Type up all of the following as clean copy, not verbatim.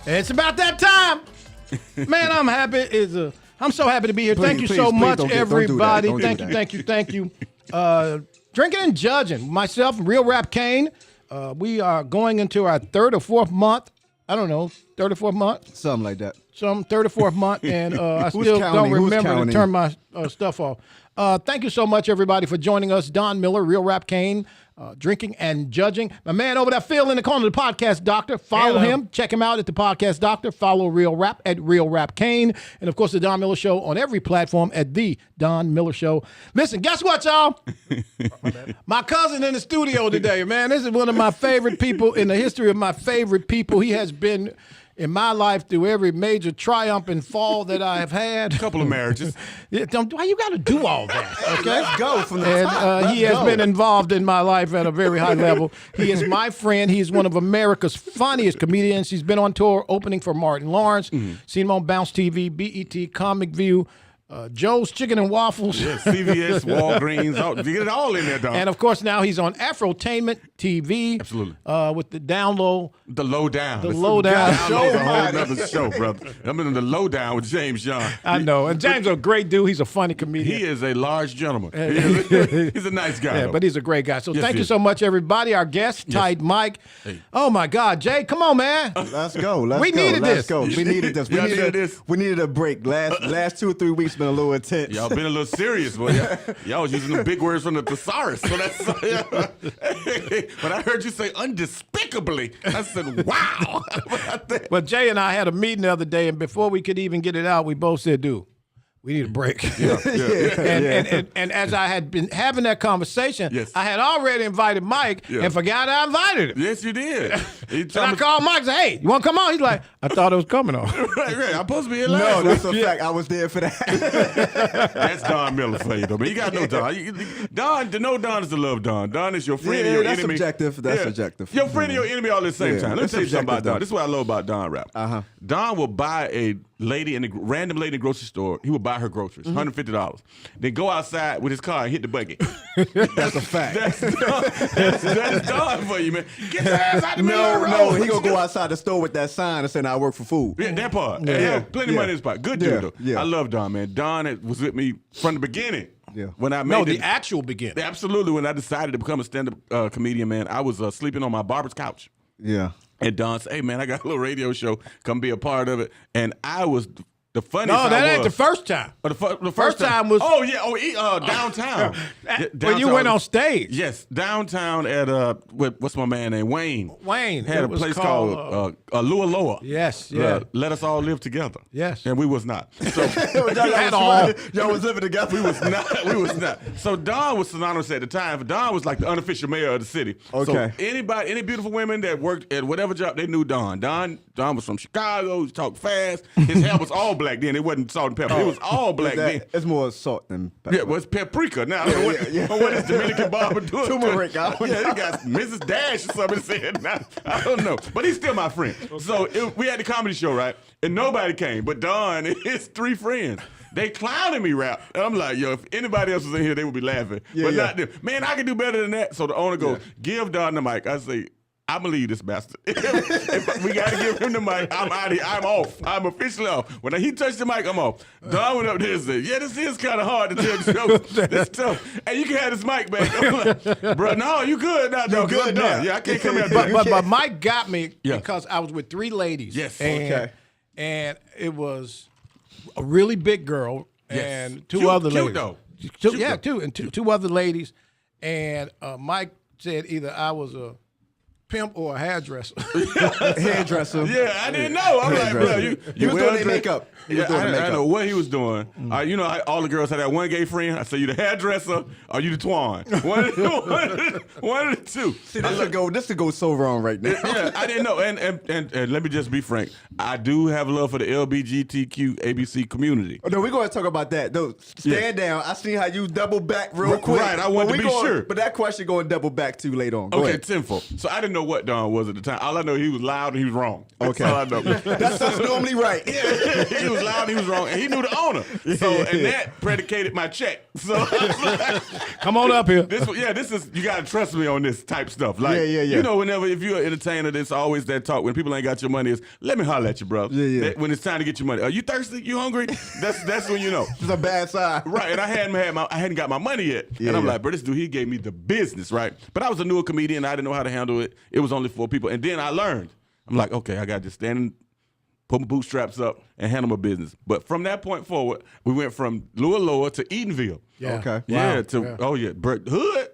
It's about that time. Man, I'm happy. I'm so happy to be here. Thank you so much, everybody. Thank you. Drinking and Judging. Myself, Real Rap Kane. We are going into our third or fourth month. I don't know, third or fourth month? Something like that. Third or fourth month, and I still don't remember to turn my stuff off. Thank you so much, everybody, for joining us. Don Miller, Real Rap Kane, Drinking and Judging. My man over there, Phil in the corner, the Podcast Doctor. Follow him. Check him out at the Podcast Doctor. Follow Real Rap at Real Rap Kane. And, of course, the Don Miller Show on every platform at the Don Miller Show. Listen, guess what, y'all? My cousin in the studio today, man. This is one of my favorite people in the history of my favorite people. He has been in my life through every major triumph and fall that I have had. A couple of marriages. Why you got to do all that? Okay, let's go from the top. He has been involved in my life at a very high level. He is my friend. He is one of America's funniest comedians. He's been on tour opening for Martin Lawrence. Seen him on Bounce TV, BET, Comic View, Joe's Chicken and Waffles. Yeah, CVS, Walgreens, you get it all in there, dog. And, of course, now he's on Afrotainment TV. Absolutely. With the Lowdown. The Lowdown. The Lowdown show. A whole other show, brother. I'm in the Lowdown with James Young. I know. And James is a great dude. He's a funny comedian. He is a large gentleman. He's a nice guy. Yeah, but he's a great guy. So thank you so much, everybody. Our guest, Tight Mike. Hey. Oh, my God. Jay, come on, man. Let's go. We needed this. We needed this. We needed a break. Last 2 or 3 weeks been a little intense. Y'all been a little serious, boy. Y'all was using the big words from the thesaurus. So that's. But I heard you say undespicably. I said, wow. Well, Jay and I had a meeting the other day, and before we could even get it out, we both said, dude, we need a break. And as I had been having that conversation, I had already invited Mike and forgot I invited him. Yes, you did. And I called Mike and said, hey, you want to come on? He's like, I thought it was coming on. right. I'm supposed to be in line. No, that's a fact. I was there for that. That's Don Miller for you, though. Man, you got to know Don. To know Don is to love Don. Don is your friend and your that's enemy. Subjective. That's subjective. Your friend and your enemy all at the same time. Let me tell you something about Don. This is what I love about Don Rap. Don will buy a random lady in the grocery store. He will buy her groceries, $150. Then go outside with his car and hit the bucket. That's a fact. That's Don for you, man. Get your ass out the middle of the road. No, he gonna go outside the store with that sign and say, I work for food. Yeah, that part. Yeah. Plenty of money in his pocket. Good dude, though. Yeah. I love Don, man. Don was with me from the beginning. Yeah. When I made the actual beginning. Absolutely. When I decided to become a stand-up comedian, man, I was sleeping on my barber's couch. Yeah. And Don said, hey, man, I got a little radio show. Come be a part of it. And I was the funniest. No, that ain't the first time. The first time was. Oh, yeah. Downtown. When you went on stage. Yes. Downtown at, what's my man name? Wayne. Wayne. Had a place called Lua Loa. Yes. Yeah. Let us all live together. Yes. And we was not. So y'all was living together. We was not. So Don was synonymous at the time. Don was like the unofficial mayor of the city. Okay. So any beautiful women that worked at whatever job, they knew Don. Don was from Chicago. He talked fast. His hair was all black then. It wasn't salt and pepper. It was all black then. It's more salt than pepper. Yeah, well, it's paprika. Now, I don't know what is Dominican barber doing? Turmeric. He got Mrs. Dash or something said. Now, I don't know. But he's still my friend. Okay. So we had the comedy show, right? And nobody came but Don and his 3 friends. They clowning me rap. And I'm like, yo, if anybody else was in here, they would be laughing. But not them. Man, I can do better than that. So the owner goes, give Don the mic. I say, I'm going to leave this bastard. If we got to give him the mic, I'm out of here. I'm off. I'm officially off. When he touched the mic, I'm off. Don went up there and said, yeah, this is kind of hard to tell the show. This tough. Hey, you can have this mic back. I'm like, bro, no, you good now. You good now. Yeah, I can't come here. But Mike got me because I was with 3 ladies. Yes. And it was a really big girl and 2 other ladies. Cute though. Two. And two other ladies. And Mike said either I was a pimp or a hairdresser. Hairdresser. Yeah, I didn't know. I'm like, bro, you was doing their makeup. I don't know what he was doing. You know, all the girls had that one gay friend. I said, you the hairdresser or you the twine? One of the two. See, this could go so wrong right now. Yeah, I didn't know. And let me just be frank. I do have love for the LGBTQ ABC community. Oh, no, we're going to talk about that. No, stand down. I see how you double back real quick. Right, I want to be sure. But that question going to double back to later on. Go okay, ahead. tenfold. So I didn't know what Don was at the time. All I know, he was loud and he was wrong. That's all I know. That's normally right. Yeah. He was loud and he was wrong, and he knew the owner. So, and that predicated my check. So, come on up here. This is, you got to trust me on this type stuff. Like, you know, whenever, if you're an entertainer, there's always that talk when people ain't got your money is, let me holler at you, bro. When it's time to get your money. Are you thirsty? You hungry? That's when you know. It's a bad sign. Right, and I hadn't got my money yet. And I'm like, bro, this dude, he gave me the business, right? But I was a newer comedian. I didn't know how to handle it. It was only 4 people. And then I learned. I'm like, okay, I got to just stand, put my bootstraps up, and handle my business. But from that point forward, we went from Lower to Edenville. Yeah. Okay. Yeah, hood.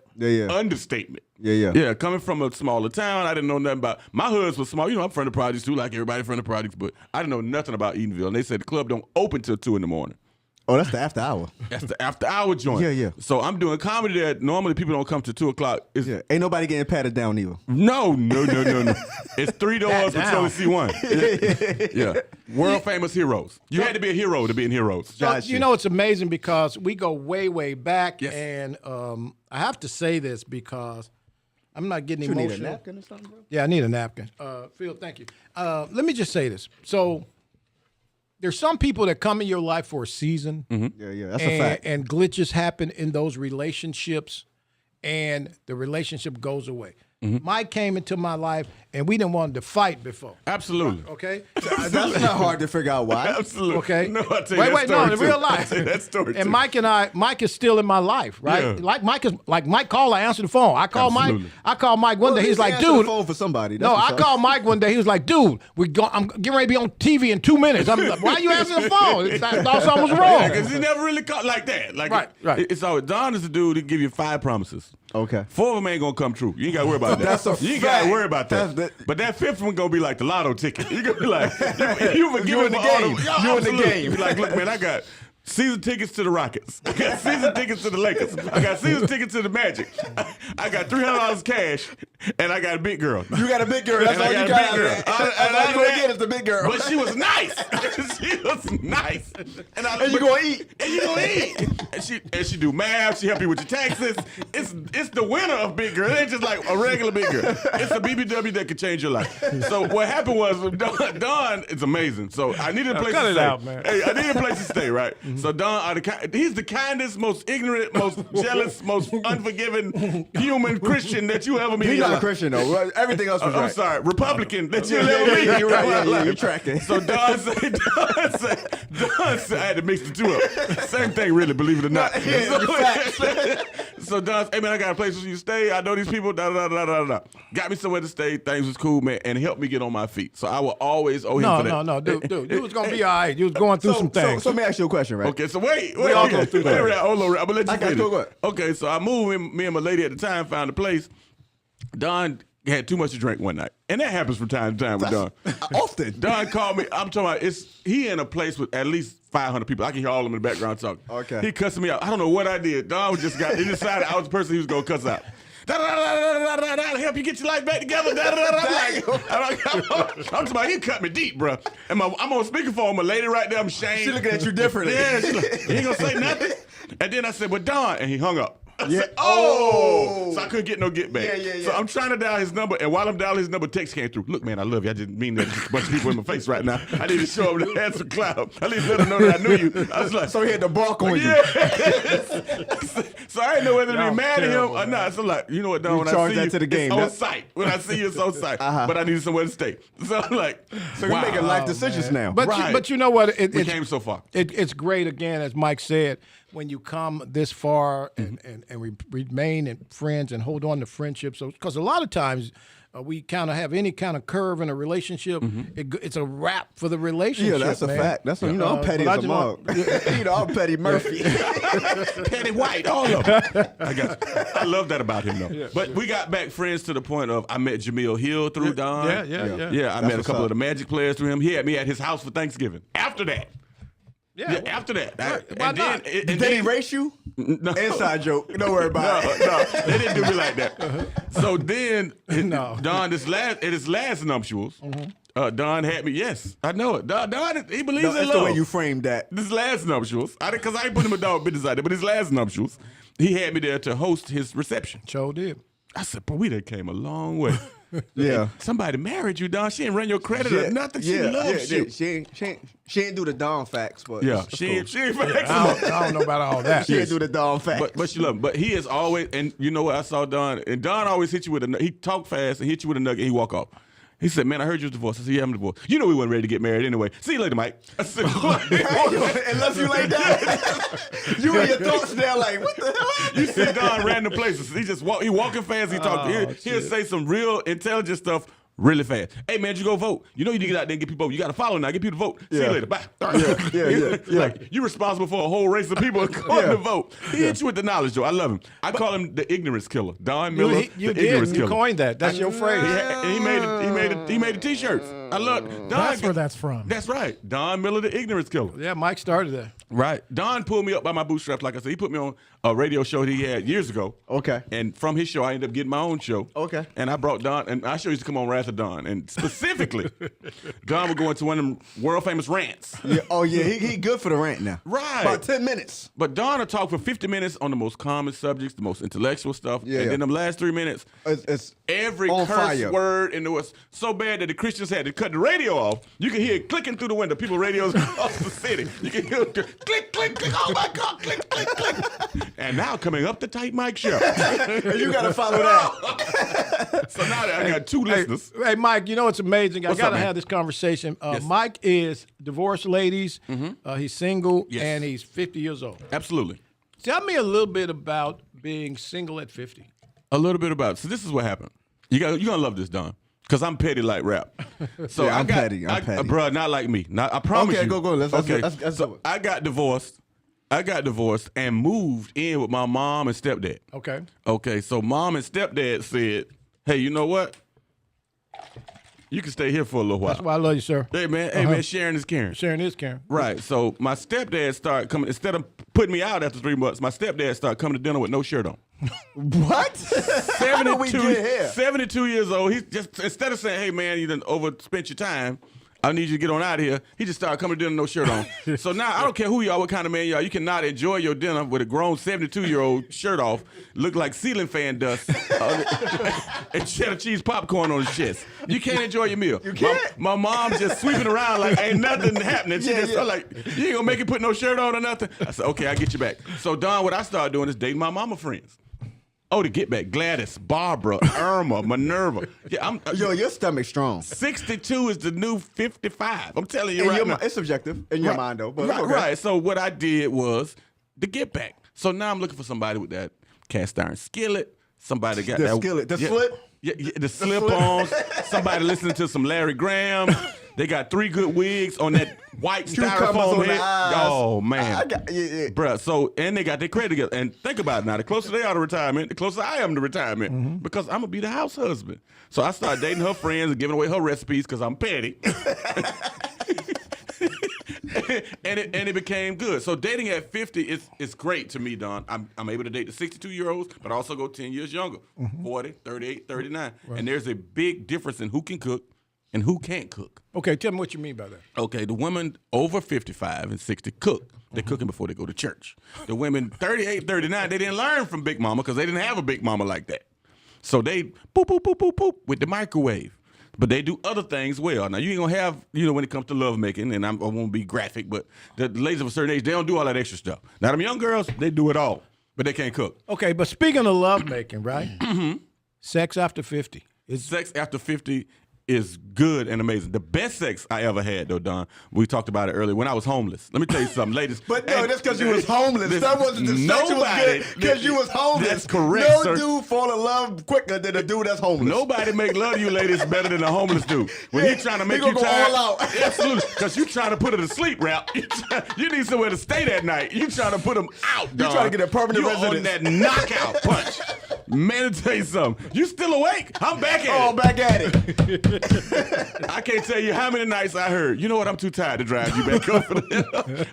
Understatement. Yeah, coming from a smaller town, I didn't know nothing about. My hoods was small. You know, I'm from the projects too, like everybody from the projects, but I didn't know nothing about Edenville. And they said the club don't open till 2 in the morning. Oh, that's the after hour. That's the after hour joint. Yeah. So I'm doing comedy that normally people don't come to 2 o'clock. Ain't nobody getting patted down either. No. It's 3 doors, but you only see one. Yeah. World famous heroes. You had to be a hero to be in Heroes. So, you know, it's amazing because we go way, way back, and I have to say this because I'm not getting emotional. You need a napkin or something, bro? Yeah, I need a napkin. Phil, thank you. Let me just say this. So there's some people that come in your life for a season. Yeah, that's a fact. And glitches happen in those relationships, and the relationship goes away. Mike came into my life, and we didn't want to fight before. Absolutely. Okay? That's not hard to figure out why. Absolutely. Okay? No, I'll tell you Wait, no, in real life. I'll tell you that story And too. Mike is still in my life, right? Yeah. Like Mike called, I answered the phone. I called Mike one day. He's like, dude. The phone for somebody. No, I called Mike one day. He was like, dude, I'm getting ready to be on TV in 2 minutes. I'm like, why are you answering the phone? I thought something was wrong. Because he never really caught like that. Like, right. It's always, Don is the dude that give you 5 promises. Okay. 4 of them ain't gonna come true. You ain't gotta worry about that. That's a you ain't fact. gotta worry about that. But that 5th one gonna be like the lotto ticket. You gonna be like, you in the game. You in the game. Be like, look, man, I got season tickets to the Rockets. I got season tickets to the Lakers. I got season tickets to the Magic. I got $300 cash, and I got a big girl. You got a big girl. That's all you got. That's all you gonna get is the big girl. But she was nice. She was nice. And you gonna eat. And you gonna eat. And she do math. She help you with your taxes. It's the winner of big girl. It ain't just like a regular big girl. It's a BBW that could change your life. So what happened was Don is amazing. So I needed a place to stay. Cut it out, man. Hey, I needed a place to stay, right? So Don, he's the kindest, most ignorant, most jealous, most unforgiving human Christian that you ever meet. He's not a Christian though. Everything else was right. I'm sorry, Republican that you ever meet. You're right. Yeah, you're tracking. So Don said, I had to mix the 2 up. Same thing, really, believe it or not. So Don, hey man, I got a place for you to stay. I know these people. Got me somewhere to stay. Things was cool, man, and helped me get on my feet. So I will always owe him for that. No, dude, you was gonna be all right. You was going through some things. So let me ask you a question, right? Okay, so wait. We all go through that. Hold on, I'm gonna let you finish. Go ahead. Okay, so I moved. Me and my lady at the time found a place. Don had too much to drink one night, and that happens from time to time with Don. Often. Don called me. I'm talking about he in a place with at least 500 people. I can hear all of them in the background talking. Okay. He cussing me out. I don't know what I did. Don he decided I was the person he was gonna cuss out. Help you get your life back together. I'm talking about, he cut me deep, bro. And I'm on speakerphone. My lady right there, I'm ashamed. She looking at you differently. Yeah, she like, he ain't gonna say nothing. And then I said, but Don, and he hung up. I said, Oh. So I couldn't get no get back. Yeah. So I'm trying to dial his number, and while I'm dialing his number, text came through. Look, man, I love you. I didn't mean that. Just a bunch of people in my face right now. I need to show them to have some clout. I need to let them know that I knew you. I was like, So he had to bark on you. So I didn't know whether to be mad at him or not. So like, you know what, Don, when I see you, to the game. it's on site. When I see you, it's on site. But I needed somewhere to stay. So I'm like, So you're making life decisions now. But you know what? We came so far. It's great, again, as Mike said, when you come this far and remain friends and hold on to friendships. So, because a lot of times we kind of have any kind of curve in a relationship, it's a wrap for the relationship. Yeah, that's a fact. That's I'm petty as a mug. I'm Petty Murphy. Petty White, all of them. I love that about him, though. But we got back friends to the point of I met Jamil Hill through Don. Yeah, I met a couple of the Magic players through him. He had me at his house for Thanksgiving. After that. Yeah, after that. Did they erase you? No. Inside joke. Don't worry about it. No, they didn't do me like that. So then, Don, at his last nuptials, Don had me. Yes, I know it. Don, he believes in love. That's the way you framed that. This last nuptials, because I ain't put him a dog business out there, but his last nuptials, he had me there to host his reception. Sure did. I said, but we done came a long way. Yeah. Somebody married you, Don. She ain't run your credit or nothing. She loves you. She ain't do the Dawn facts, but Yeah, she ain't facts. I don't know about all that. She ain't do the Dawn facts. But she love him. But he is always, and you know what I saw Don, and Don always hit you with he talk fast and hit you with a nugget and he walk off. He said, man, I heard you was divorced. I said, yeah, I'm divorced. You know we weren't ready to get married anyway. See you later, Mike. I said, unless you lay down. You in your thoughts now like, what the hell? You see Don random places. He walking fast, he talk. He'll say some real intelligent stuff really fast. Hey, man, you go vote. You know you need to get out there and get people vote. You got to follow now. Get people to vote. See you later. Bye. Yeah. Like, you're responsible for a whole race of people going to vote. He hit you with the knowledge, Joe. I love him. I call him the ignorance killer. Don Miller, you the ignorance killer. You coined that. That's your phrase. And he made the T-shirts. I love Don. That's where that's from. That's right. Don Miller, the ignorance killer. Yeah, Mike started that. Right. Don pulled me up by my bootstraps. Like I said, he put me on a radio show that he had years ago. Okay. And from his show, I ended up getting my own show. Okay. And I brought Don, and I used to come on Wrath of Don. And specifically, Don would go into one of them world famous rants. Yeah. Oh, yeah. He good for the rant now. Right. About 10 minutes. But Don will talk for 50 minutes on the most common subjects, the most intellectual stuff. Yeah. And then them last 3 minutes, it's every on curse fire. word, and it was so bad that the Christians had to cut the radio off. You can hear it clicking through the window. People radios across the city. You can hear it click, click, click. Oh my God, click, click, click. And now coming up the Tight Mike Show. You got to follow that. So now I got 2 listeners. Hey, Mike, you know it's amazing. What's I got up, to man? have this conversation. Yes. Mike is divorced ladies. He's single, Yes. and he's 50 years old. Absolutely. Tell me a little bit about being single at 50. A little bit about it. So this is what happened. You're going to love this, Don. Because I'm petty like rap. So Yeah, I'm petty. Bro, not like me. I promise you. Okay, go. Let's So do it. I got divorced and moved in with my mom and stepdad. Okay. Okay, so mom and stepdad said, hey, you know what? You can stay here for a little while. That's why I love you, sir. Hey, man, sharing is caring. Sharing is caring. Right, so my stepdad started coming, instead of putting me out after 3 months, my stepdad started coming to dinner with no shirt on. What? How did we get here? 72 years old. He's just, instead of saying, hey, man, you done overspent your time, I need you to get on out of here, he just started coming to dinner with no shirt on. So now, I don't care who you are, what kind of man you are, you cannot enjoy your dinner with a grown 72-year-old shirt off, look like ceiling fan dust, and cheddar cheese popcorn on his chest. You can't enjoy your meal. You can't? My mom's just sweeping around like ain't nothing happening. She just like, you ain't gonna make it put no shirt on or nothing. I said, okay, I'll get you back. So Don, what I started doing is dating my mama friends. Oh, to get back, Gladys, Barbara, Irma, Minerva. Yeah, Yo, your stomach's strong. 62 is the new 55. I'm telling you right now. It's subjective in your mind, though. But Right, okay. right. So what I did was the get back. So now I'm looking for somebody with that cast iron skillet. Somebody got The that skillet, the slip? Yeah, the slip-ons. Somebody listening to some Larry Graham. They got 3 good wigs on that white Cucumbers styrofoam on the head. eyes. Oh man, Yeah. bruh. So and they got their credit together. And think about it now. The closer they are to retirement, the closer I am to retirement because I'm gonna be the house husband. So I started dating her friends and giving away her recipes because I'm petty. and it became good. So dating at 50 is great to me, Don. I'm able to date the 62-year-olds, but also go 10 years younger, 40, 38, 39. Right. And there's a big difference in who can cook and who can't cook. Okay, tell me what you mean by that. Okay, the women over 55 and 60 cook. They're cooking before they go to church. The women 38, 39, they didn't learn from Big Mama because they didn't have a Big Mama like that. So they boop, boop, boop, boop, boop with the microwave. But they do other things well. Now, you ain't going to have, when it comes to love making, and I won't be graphic, but the ladies of a certain age, they don't do all that extra stuff. Now, them young girls, they do it all, but they can't cook. Okay, but speaking of love making, right? Sex after 50. Sex after 50 is good and amazing. The best sex I ever had, though, Don, we talked about it earlier, when I was homeless. Let me tell you something, ladies. But no, that's because you was homeless. That wasn't the sex was good because you was homeless. That's correct, no sir. dude fall in love quicker than a dude that's homeless. Nobody make love to you ladies better than a homeless dude. When he trying to make you go tired, all out. absolutely, because you trying to put her to sleep, Rap. You need somewhere to stay that night. You trying to put him out, dog. You trying to get a permanent residence. On that knockout punch. Man, I'll tell you something. You still awake? I'm back at it. Oh, back at it. I can't tell you how many nights I heard, you know what, I'm too tired to drive you back up.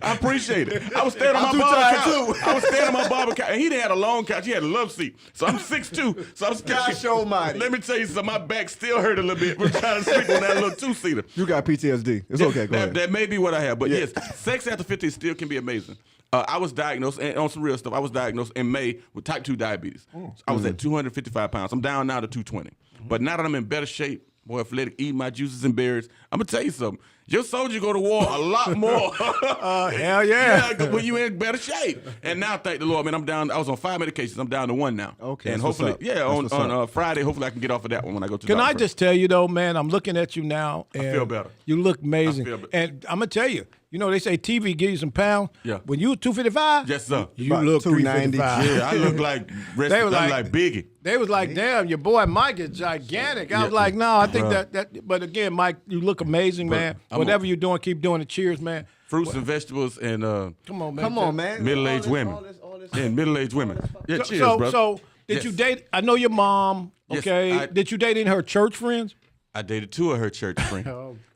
I appreciate it. I was staying on my barber couch. I was staying on my barber couch, and he had a long couch. He had a love seat. So I'm 6'2", so I'm scared. Gosh almighty. Let me tell you something, my back still hurt a little bit. We're trying to sleep on that little 2-seater. You got PTSD. It's okay, go ahead. That may be what I have, but yes, sex after 50 still can be amazing. I was diagnosed, and on some real stuff, I was diagnosed in May with type 2 diabetes. So I was at 255 pounds. I'm down now to 220. But now that I'm in better shape, more athletic, eating my juices and berries, I'm gonna tell you something. Your soldier go to war a lot more. Hell yeah. When you in better shape. And now, thank the Lord, man, I'm down. I was on 5 medications. I'm down to 1 now. Okay. And hopefully, on Friday, hopefully I can get off of that one when I go to the Can I doctor. just tell you, though, man, I'm looking at you now. And I feel better. You look amazing. I feel better. And I'm going to tell you, you know, they say TV give you some pounds. Yeah. When you were 255, Yes, sir. you About look 290. 355. Yeah, I look like They were like Biggie. They was like, damn, your boy Mike is gigantic. I was like, no, I think that. But again, Mike, you look amazing, man. Whatever you're doing, keep doing it. Cheers, man. Fruits and vegetables and Come on, man. Come on, man. middle-aged women. And middle-aged women. Yeah, cheers, brother. So did you date? I know your mom. Yes, Okay. Did you date any of her church friends? I dated 2 of her church friends.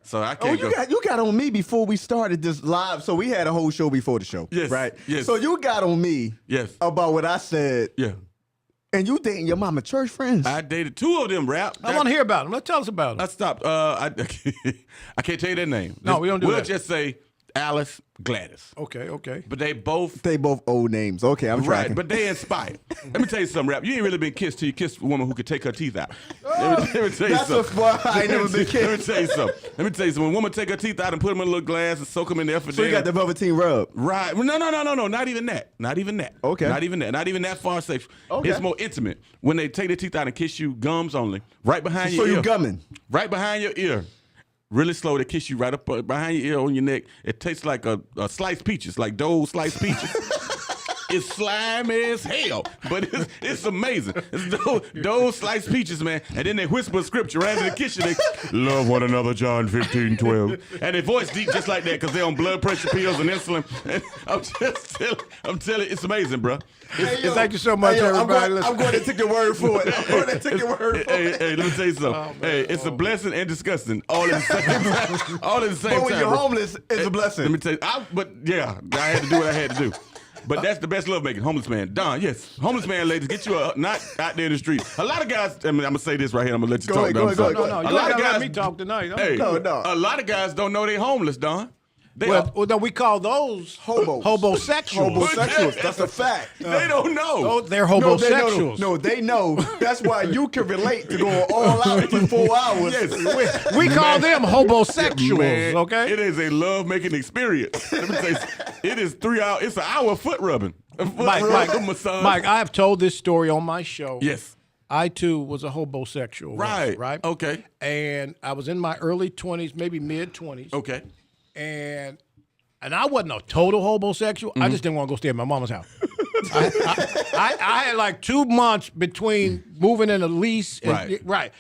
So I Oh, can't go. you got on me before we started this live. So we had a whole show before the show. Yes, Right? yes. So you got on me Yes. about what I said. Yeah. And you dating your mama church friends. I dated 2 of them, rap. I want to hear about them. Let's tell us about them. I stopped. I can't tell you their name. No, we don't do we'll that. just say Alice, Gladys. Okay. But they both They both old names. Okay, I'm tracking. right, but they inspired. Let me tell you something, rap. You ain't really been kissed till you kissed a woman who could take her teeth out. Let me tell you That's something. a I ain't never been Let me kissed. tell you something. When a woman take her teeth out and put them in a little glass and soak them in there for So you got the Velveteen rub. Right. Well, no. Not even that. Not even that. Okay. Not even that. Not even that far safe. Okay. It's more intimate. When they take their teeth out and kiss you, gums only, right behind So your ear. you gumming. Right behind your ear. Really slow. They kiss you right up behind your ear on your neck. It tastes like a sliced peaches, like Dole sliced peaches. It's slimy as hell, but it's amazing. It's those sliced peaches, man. And then they whisper scripture right in the kitchen. They love one another, John 15:12. And they voice deep just like that because they're on blood pressure pills and insulin. And I'm telling you, it's amazing, bro. Thank you so much, everybody. I'm going to take your word for it. I'm going to take your word for it. Hey, let me tell you something. It's a blessing and disgusting all at the same time. All at the same But when time, you're bro. homeless, it's a blessing. Let me tell you, I had to do what I had to do. But that's the best love making, homeless man. Don, yes. Homeless man, ladies, get you not out there in the street. A lot of guys, I'm going to say this right here. I'm going to let you talk. Go ahead. No, you gotta let me talk tonight. Hey, No. a lot of guys don't know they homeless, Don. Well, we call those Hobos. hobo-sexuals. Homosexuals. That's a fact. They don't know. Oh, they're homosexuals. No, they know. That's why you can relate to going all out for 4 hours. Yes. We call them homosexuals, Man, okay? It is a love making experience. Let me tell you, it is 3 hours. It's an hour of foot rubbing. Mike, I have told this story on my show. Yes. I too was a homosexual. Right. Right. Okay. And I was in my early 20s, maybe mid 20s. Okay. And I wasn't a total homosexual. I just didn't want to go stay at my mama's house. I had like 2 months between moving in a lease. And, Right.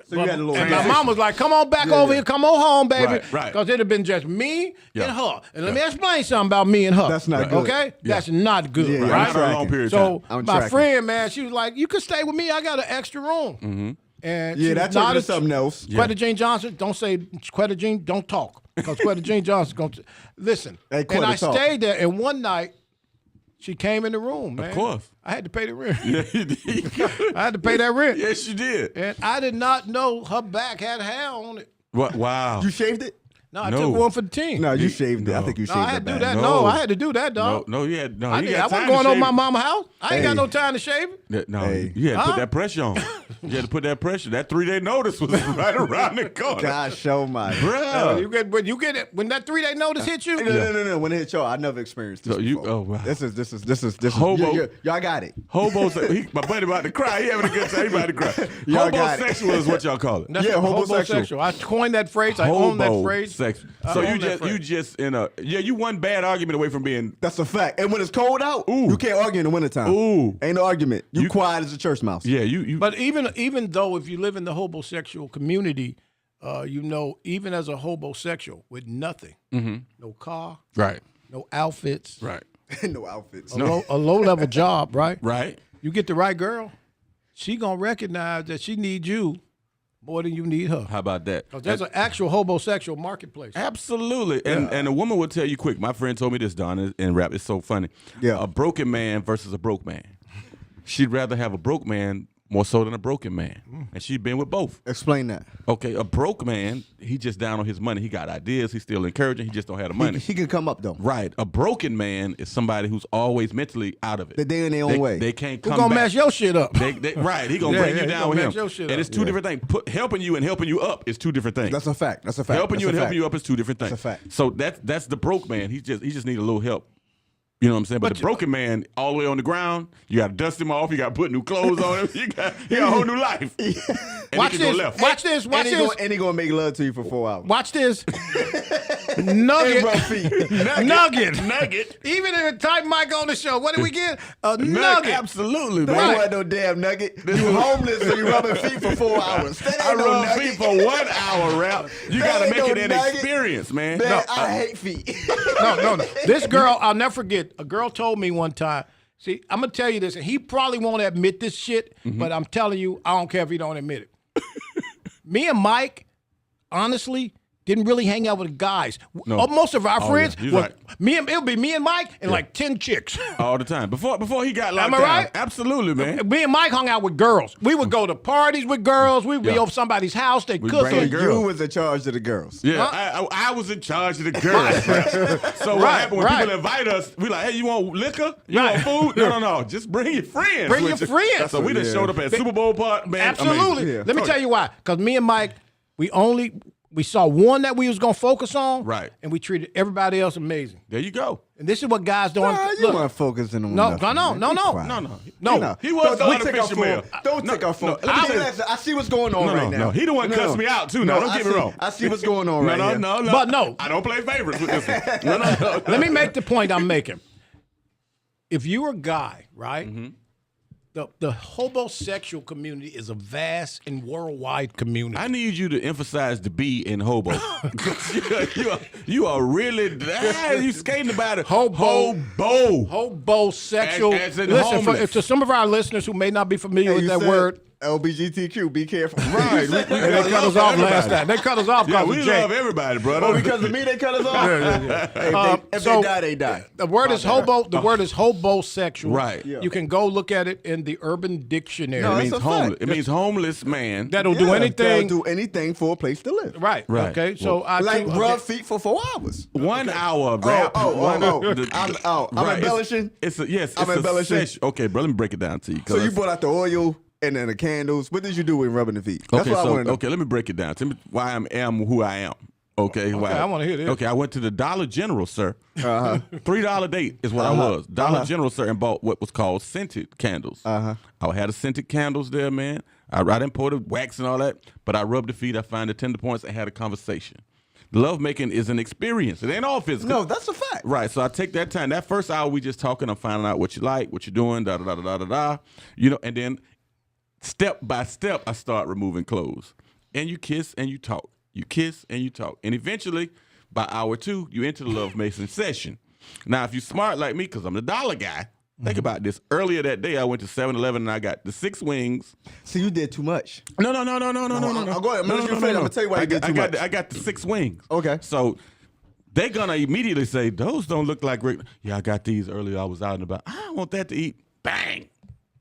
So you had a little and my transition. mom was like, come on back over here. Come on home, baby. Right. Because it had been just me Yeah. and her. And let me explain something about me and her. That's not good. Okay? That's not good, Yeah, right? I'm For a long period of So time. I'm my tracking. friend, man, she was like, you can stay with me. I got an extra room. Mm-hmm. And Yeah, she that was turned not into something else. Quetta Jean Johnson, don't say Quetta Jean, don't talk. Because Quetta Jean Johnson's going to listen. Hey, and Quetta, I talk. stayed there, and one night, she came in the room, man. Of course. I had to pay the rent. Yeah, you did. I had to pay that rent. Yes, you did. And I did not know her back had hair on it. What? Wow. You shaved it? No, I No. took one for the team. No, you shaved it. I No. think you No, shaved I had to do back. that. No. No, I had to do that, dog. No, you had no. I You did. I got wasn't time going to over shave my it. mama's house. I ain't got Hey. no time to shave it. No, Hey. you had to Huh? put that pressure on. You had to put that pressure. That 3-day notice was right around the corner. Gosh, show my. Bruh. You get it when that 3-day notice hit you. No. When it hit y'all, I never experienced this So you- before. oh, wow. This is Hobo- y'all got it. Hobos, my buddy about to cry. He having a good time. He about to cry. Y'all got it. Homosexual is what y'all call it. That's Yeah, a homosexual. I coined that phrase. I own that phrase. Homosexual. I So own that you phrase. just in a you one bad argument away from being That's a fact. And when it's cold out, Ooh. you can't argue in the wintertime. Ooh. Ain't no argument. You You- quiet as a church mouse. you. But even though if you live in the homosexual community, even as a homosexual with nothing, no car, Right. no outfits, Right. no outfits. a low level job, right? Right. You get the right girl, she gonna recognize that she needs you more than you need her. How about that? 'Cause there's an actual homosexual marketplace. Absolutely. And a woman will tell you quick. My friend told me this, Don, in rap. It's so funny. Yeah. A broken man versus a broke man. She'd rather have a broke man more so than a broken man. And she's been with both. Explain that. Okay, a broke man, he just down on his money. He got ideas. He's still encouraging. He just don't have the money. He can come up, though. Right. A broken man is somebody who's always mentally out of it. They're in their own way. They can't come Who's going to back. mess your shit up? Right. He going to bring you down with him. And it's two different things. Helping you and helping you up is two different things. That's a fact. That's a fact. Helping you and helping you up is two different things. That's a fact. So that's the broke man. He just need a little help. You know what I'm saying? But the broken man, all the way on the ground, you got to dust him off. You got to put new clothes on him. He got a whole new life. And Watch this. Watch this. Watch this. And he gonna make love to you for 4 hours. Watch this. Nugget. Nugget. Even if a type mic on the show, what did we get? A nugget. Absolutely, There man. wasn't no damn nugget. You homeless, so you rubbing feet for 4 hours. That I ain't no rub nugget. feet for 1 hour, rap. You That got to ain't make no it an nugget. experience, man. Man, I hate feet. No. This girl, I'll never forget. A girl told me one time. See, I'm gonna tell you this, and he probably won't admit this shit, but I'm telling you, I don't care if he don't admit it. Me and Mike, honestly, didn't really hang out with guys. No. Most of our friends, yeah, was it'll be me and Mike and like 10 chicks. All the time. Before he got locked Am I down. right? Absolutely, man. Me and Mike hung out with girls. We would go to parties with girls. We'd be over somebody's house. They bring cooking. the girl. You was in charge of the girls. Yeah, I was in charge of the girls. Right? So what happened when people invite us, we like, hey, you want liquor? You want food? No. Just bring your friends. Bring your friends. So we just showed up at Super Bowl party, man. Absolutely. Amazing. Let me tell you why. Because me and Mike, we saw one that we was gonna focus on, right? And we treated everybody else amazing. There you go. And this is what guys don't. You weren't focusing on No. He was the artificial male. Don't take our phone. I see what's going on right now. No, he the one cussed me out too. Now don't get me wrong. I see what's going on right now. No. But no, I don't play favorites with this one. No. Let me make the point I'm making. If you're a guy, right? Mm-hmm. The hobo-sexual community is a vast and worldwide community. I need you to emphasize the B in hobo. you are really you skating about it. Hobo-sexual. As in Listen, homeless. to some of our listeners who may not be familiar with that word. LBGTQ, be careful. Right. They cut us off last time. They cut us off because we of Jake. love everybody, brother. Oh, because of me, they cut us off? Yeah. If they die, they die. The word is hobo. The word is hobo-sexual. Right. You can go look at it in the Urban Dictionary. No, It that's means a homeless. fact. It means homeless man. That'll do anything. They'll do anything for a place to live. Right. Okay. So I Like too- rub feet for 4 hours. 1 hour rap. I'm embellishing. I'm embellishing. Okay, bro. Let me break it down to you. So you brought out the oil and then the candles. What did you do with rubbing the feet? Okay, That's what I want to know. okay, let me break it down. Tell me why I am who I am. Okay, why? I wanna hear this. Okay, I went to the Dollar General, sir. $3 date is what I was. Dollar General, sir, and bought what was called scented candles. I had a scented candles there, man. I didn't pour the wax and all that, but I rubbed the feet. I found the tender points and had a conversation. Love making is an experience. It ain't all physical. No, that's a fact. Right. So I take that time. That first hour we just talking. I'm finding out what you like, what you're doing, da da da da da da. You know, and then step by step I start removing clothes. And you kiss and you talk. You kiss and you talk. And eventually, by hour 2, you enter the love making session. Now, if you're smart like me, because I'm the dollar guy, think about this. Earlier that day, I went to 7-Eleven and I got the 6 wings. So you did too much. No. Go ahead. I'm gonna tell you why you did too much. I got the 6 wings. Okay. So they're gonna immediately say, those don't look like regular. Yeah, I got these earlier. I was out and about. I don't want that to eat. Bang.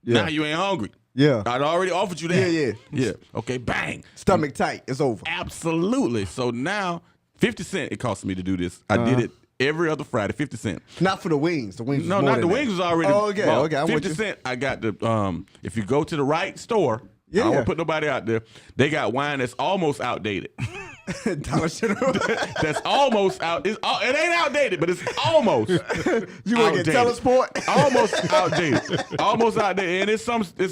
Yeah. Now you ain't hungry. Yeah. I'd already offered you that. Yeah. Okay, bang. Stomach tight. It's over. Absolutely. So now, 50 cents it cost me to do this. I did it every other Friday, 50 cents. Not for the wings. The wings. No, was more not the than wings that. was already Oh, okay. bought. Okay. I'm with 50 you. cents. I got the if you go to the right store, I don't want to put nobody out there. They got wine that's almost outdated. Dollar General. That's almost out. It ain't outdated, but it's almost. You want to get Telesport? Almost outdated. Almost outdated. And it's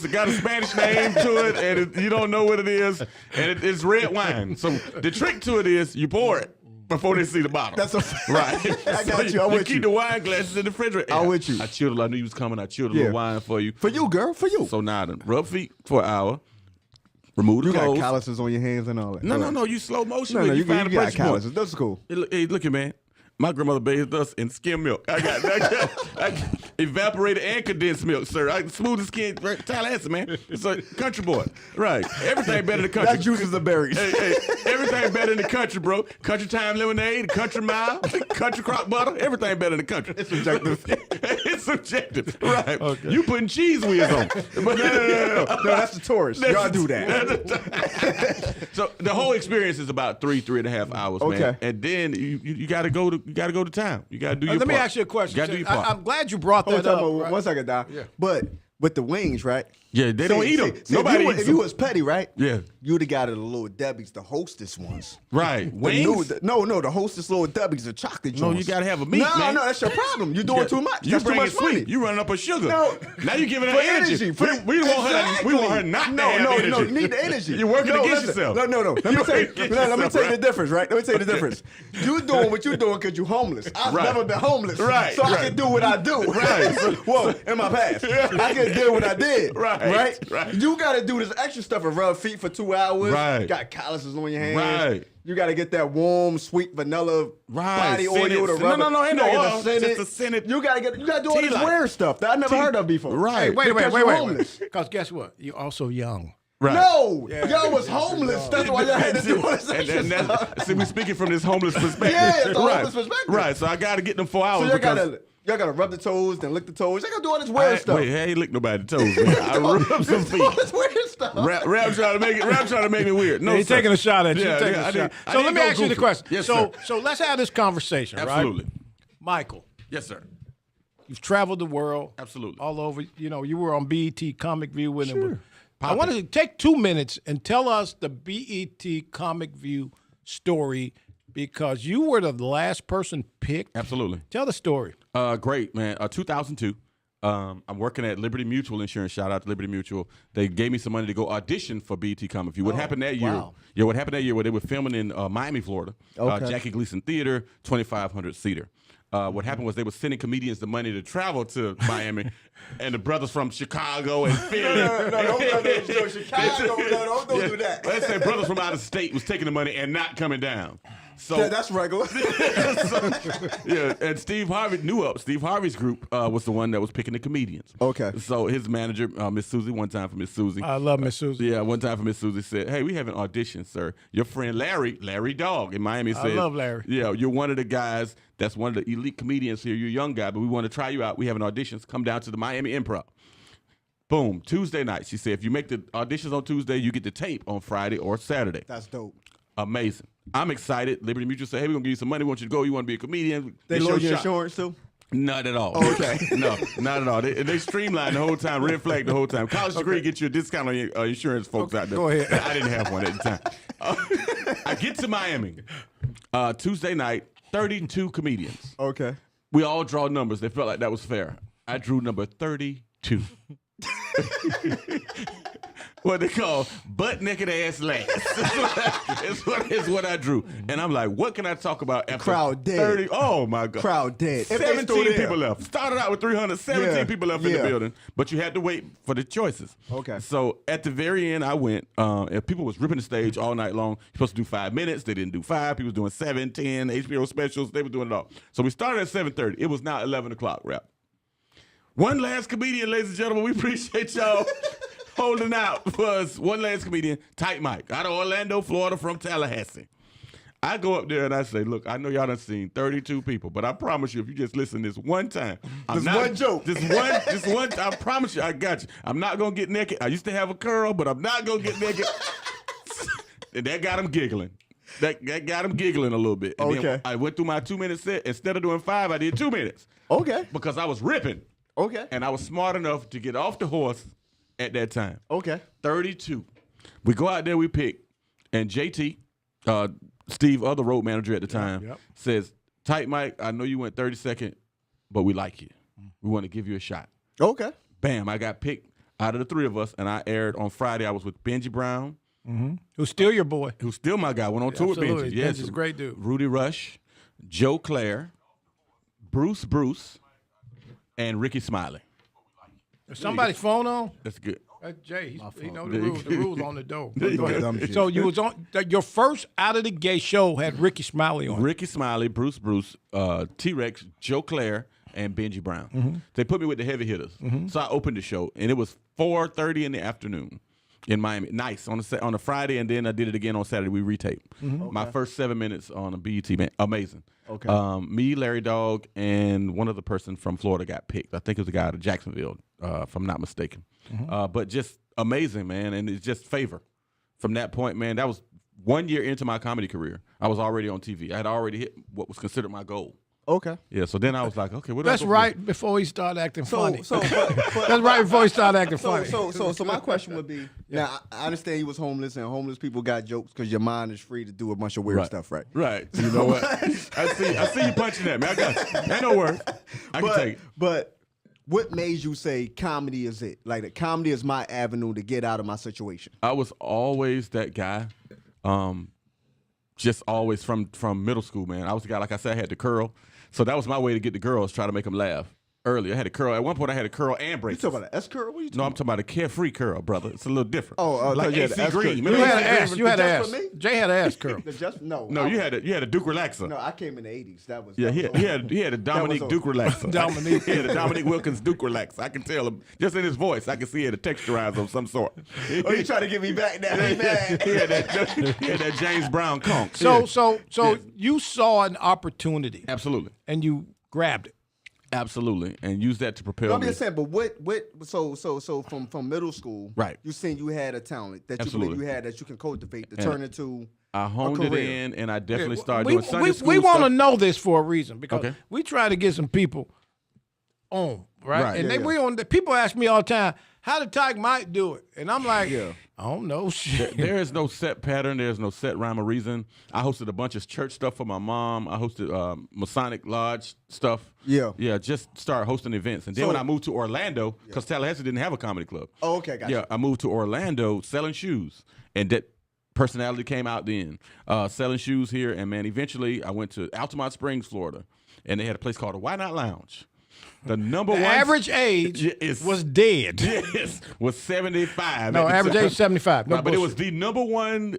got a Spanish name to it, and you don't know what it is, and it's red wine. So the trick to it is you pour it before they see the bottle. That's a right. I got So you. I'm with keep you. the wine glasses in the refrigerator. I'm with you. I chilled. I knew you was coming. I chilled a little wine for you. For you, girl. For you. So now then, rub feet for an hour. Remove the You got clothes. calluses on your hands and all that. No. You slow motion. No, with it. you find the got pressure point. calluses. That's cool. Hey, look here, man. My grandmother bathed us in skim milk. I got evaporated and condensed milk, sir. Smooth as skin. Right, Tallahassee, man. It's a country boy. Right. Everything better in the country. That juices the berries. Hey, everything better in the country, bro. Country time lemonade, country mile, country crock butter. Everything better in the country. It's subjective. It's It's subjective. Right. Okay. You putting cheese wheels on. But No, that's the tourist. Y'all do that. So the whole experience is about 3.5 hours, man. And then you got to go to town. You got to do your part. Let me ask you a question. You got to do your part. I'm glad you brought that up. Right? 1 second, Don. Yeah. But with the wings, right? Yeah, they don't eat them. Nobody eats if them. you was petty, right? Yeah. You'd have got it the Little Debbie's, the hostess ones. Right. No, the hostess Little Debbie's, the chocolate joints. No, you got to have a meat, man. No, that's your problem. You're doing too much. You That's too bringing much sweet. money. You running up a sugar. No. Now you giving her For energy. energy. We want her not to have energy. No, you need the energy. You're working against yourself. No. Let me tell you the difference, right? Let me tell you the difference. You doing what you're doing because you're homeless. I've never been homeless. Right. So I can do what I do. Right. Well, in my past. I can do what I did. Right. You got to do this extra stuff and rub feet for 2 hours. Right. Got calluses on your hands. Right. You got to get that warm, sweet vanilla body oil to rub. Ain't no oil. Just Just to send it. You got to do all this weird stuff that I never heard of before. Right. Hey, wait. Homeless. Because guess what? You're also young. Right. No, y'all was homeless. That's why y'all had to do all this extra stuff. See, we speaking from this homeless perspective. Yeah, it's a homeless perspective. Right. So I got to get them 4 hours. So y'all gotta rub the toes, then lick the toes. Y'all gotta do all this weird stuff. Wait, I ain't lick nobody's toes, man. I rubbed some feet. All this weird stuff. Rap trying to make me weird. No, He's sir. taking a shot at you. Yeah, Taking yeah, a shot. I So let didn't me go ask you the goofy. question. Yes, so sir. so let's have this conversation, Absolutely. right? Michael, Yes, sir. you've traveled the world. Absolutely. All over. You were on BET Comic View with him. I want to take 2 minutes and tell us the BET Comic View story because you were the last person picked. Absolutely. Tell the story. Great, man. 2002. I'm working at Liberty Mutual Insurance. Shout out to Liberty Mutual. They gave me some money to go audition for BET Comic View. What happened that year? wow. Yeah, what happened that year? Where they were filming in Miami, Florida. Okay. Jackie Gleason Theater, 2,500 seater. What happened was they were sending comedians the money to travel to Miami, and the brothers from Chicago and Philly. Don't do that. Let's say brothers from out of state was taking the money and not coming down. So That's regular. yeah, and Steve Harvey knew up. Steve Harvey's group was the one that was picking the comedians. Okay. So his manager, Miss Susie, one time for Miss Susie. I love Miss Susie. Yeah, one time for Miss Susie said, "Hey, we have an audition, sir. Your friend Larry Dog in Miami said, love Larry. Yeah, you're one of the guys that's one of the elite comedians here. You're a young guy, but we want to try you out. We have an audition. Come down to the Miami Improv." Boom, Tuesday night. She said, if you make the auditions on Tuesday, you get the tape on Friday or Saturday. That's dope. Amazing. I'm excited. Liberty Mutual said, hey, we're going to give you some money. We want you to go. You want to be a comedian. They It's lower your your shot. insurance too? Not at all. Oh, okay. No, not at all. They streamlined the whole time, red flag the whole time. College degree get you a discount on your insurance, folks out there. Go ahead. I didn't have one at the time. I get to Miami Tuesday night, 32 comedians. Okay. We all draw numbers. They felt like that was fair. I drew number 32. What they call butt naked ass last. It's what I drew. And I'm like, what can I talk about after crowd dead. 30? Oh my God. Crowd dead. If they still 17 there. people left. Started out with 300, 17 Yeah. people left in the building. But you had to wait for the choices. Okay. So at the very end, I went, and people was ripping the stage all night long. You're supposed to do 5 minutes. They didn't do 5. People was doing 7, 10, HBO specials. They were doing it all. So we started at 7:30. It was now 11 o'clock, rap. One last comedian, ladies and gentlemen. We appreciate y'all holding out. Was one last comedian, Tight Mike, out of Orlando, Florida, from Tallahassee. I go up there and I say, look, I know y'all done seen 32 people, but I promise you, if you just listen this one time, one joke. This one, I promise you, I got you. I'm not gonna get naked. I used to have a curl, but I'm not gonna get naked. And that got him giggling. That got him giggling a little bit. And Okay. then I went through my 2-minute set. Instead of doing 5, I did 2 minutes. Okay. Because I was ripping. Okay. And I was smart enough to get off the horse at that time. Okay. 32. We go out there, we pick, and JT, Steve, other road manager at the time, says, Tight Mike, I know you went 32nd, but we like you. We want to give you a shot. Okay. Bam, I got picked out of the 3 of us, and I aired on Friday. I was with Benji Brown. Who's still your boy? Who's still my guy. Went on tour with Absolutely. Benji. Yes. Benji's a great dude. Rudy Rush, Joe Claire, Bruce, and Ricky Smiley. Is somebody's phone on? That's good. That's Jay. He know the rules. The rules on the door. There you Go go. ahead. Dumb shit. So you was on your first out of the gate show had Ricky Smiley on. Ricky Smiley, Bruce, T-Rex, Joe Claire, and Benji Brown. They put me with the heavy hitters. So I opened the show, and it was 4:30 in the afternoon. in Miami. Nice on a Friday, and then I did it again on Saturday. We retaped. My first 7 minutes on a BET, man, amazing. Okay. Me, Larry Dog, and one other person from Florida got picked. I think it was a guy out of Jacksonville, if I'm not mistaken. But just amazing, man, and it's just favor. From that point, man, that was 1 year into my comedy career. I was already on TV. I had already hit what was considered my goal. Okay. Yeah, so then I was like, okay, what That's right before he started acting funny. That's right before he started acting funny. So my question would be, now I understand you was homeless and homeless people got jokes because your mind is free to do a bunch of weird stuff, right? Right. You know what? I see you punching at me. I got you. Ain't no worries. I can take it. But what made you say comedy is it? Like, the comedy is my avenue to get out of my situation. I was always that guy. Just always from middle school, man. I was the guy, like I said, I had the curl. So that was my way to get the girls, try to make them laugh. Early, I had a curl. At one point, I had a curl and braces. You talking about an S curl? What are you talking No, I'm talking about a carefree curl, brother. It's a little different. Oh, like you had AC an S curl. Green. You Remember had an AC ass. Green? You had an Just ass. for me? Jay had an ass curl. No, you had a Duke relaxer. No, I came in the 80s. That was Yeah, that he had a Dominique was Duke relaxer. Dominique. He had a Dominique Wilkins Duke relaxer. I can tell him just in his voice. I can see he had a texturizer of some sort. Oh, you trying to get me back now? Hey, man. he had that James Brown conch. So you saw an opportunity Absolutely, and you grabbed it. absolutely, and use that to propel No, I'm me. just saying, but what? So from middle school, Right. You saying you had a talent that you Absolutely. believe you had that you can cultivate to turn into. I honed it career. in, and I definitely started doing Sunday school We want to stuff. know this for a reason because Okay. we try to get some people on, right? Right. And Yeah, we on. People ask me all the time, "How did Tyke Mike do it?" And I'm like, Yeah. I don't know. Shit. There is no set pattern. There's no set rhyme or reason. I hosted a bunch of church stuff for my mom. I hosted Masonic Lodge stuff. Yeah. Just started hosting events. And then So- when I moved to Orlando, because Tallahassee didn't have a comedy club. Oh, okay, gotcha. Yeah, I moved to Orlando selling shoes. And that personality came out then. Selling shoes here. And, man, eventually I went to Altamont Springs, Florida. And they had a place called the Why Not Lounge. The number The one average age is- was dead. Yes, was 75. No, at the average time. age 75. No Right, but it bullshit. was the number one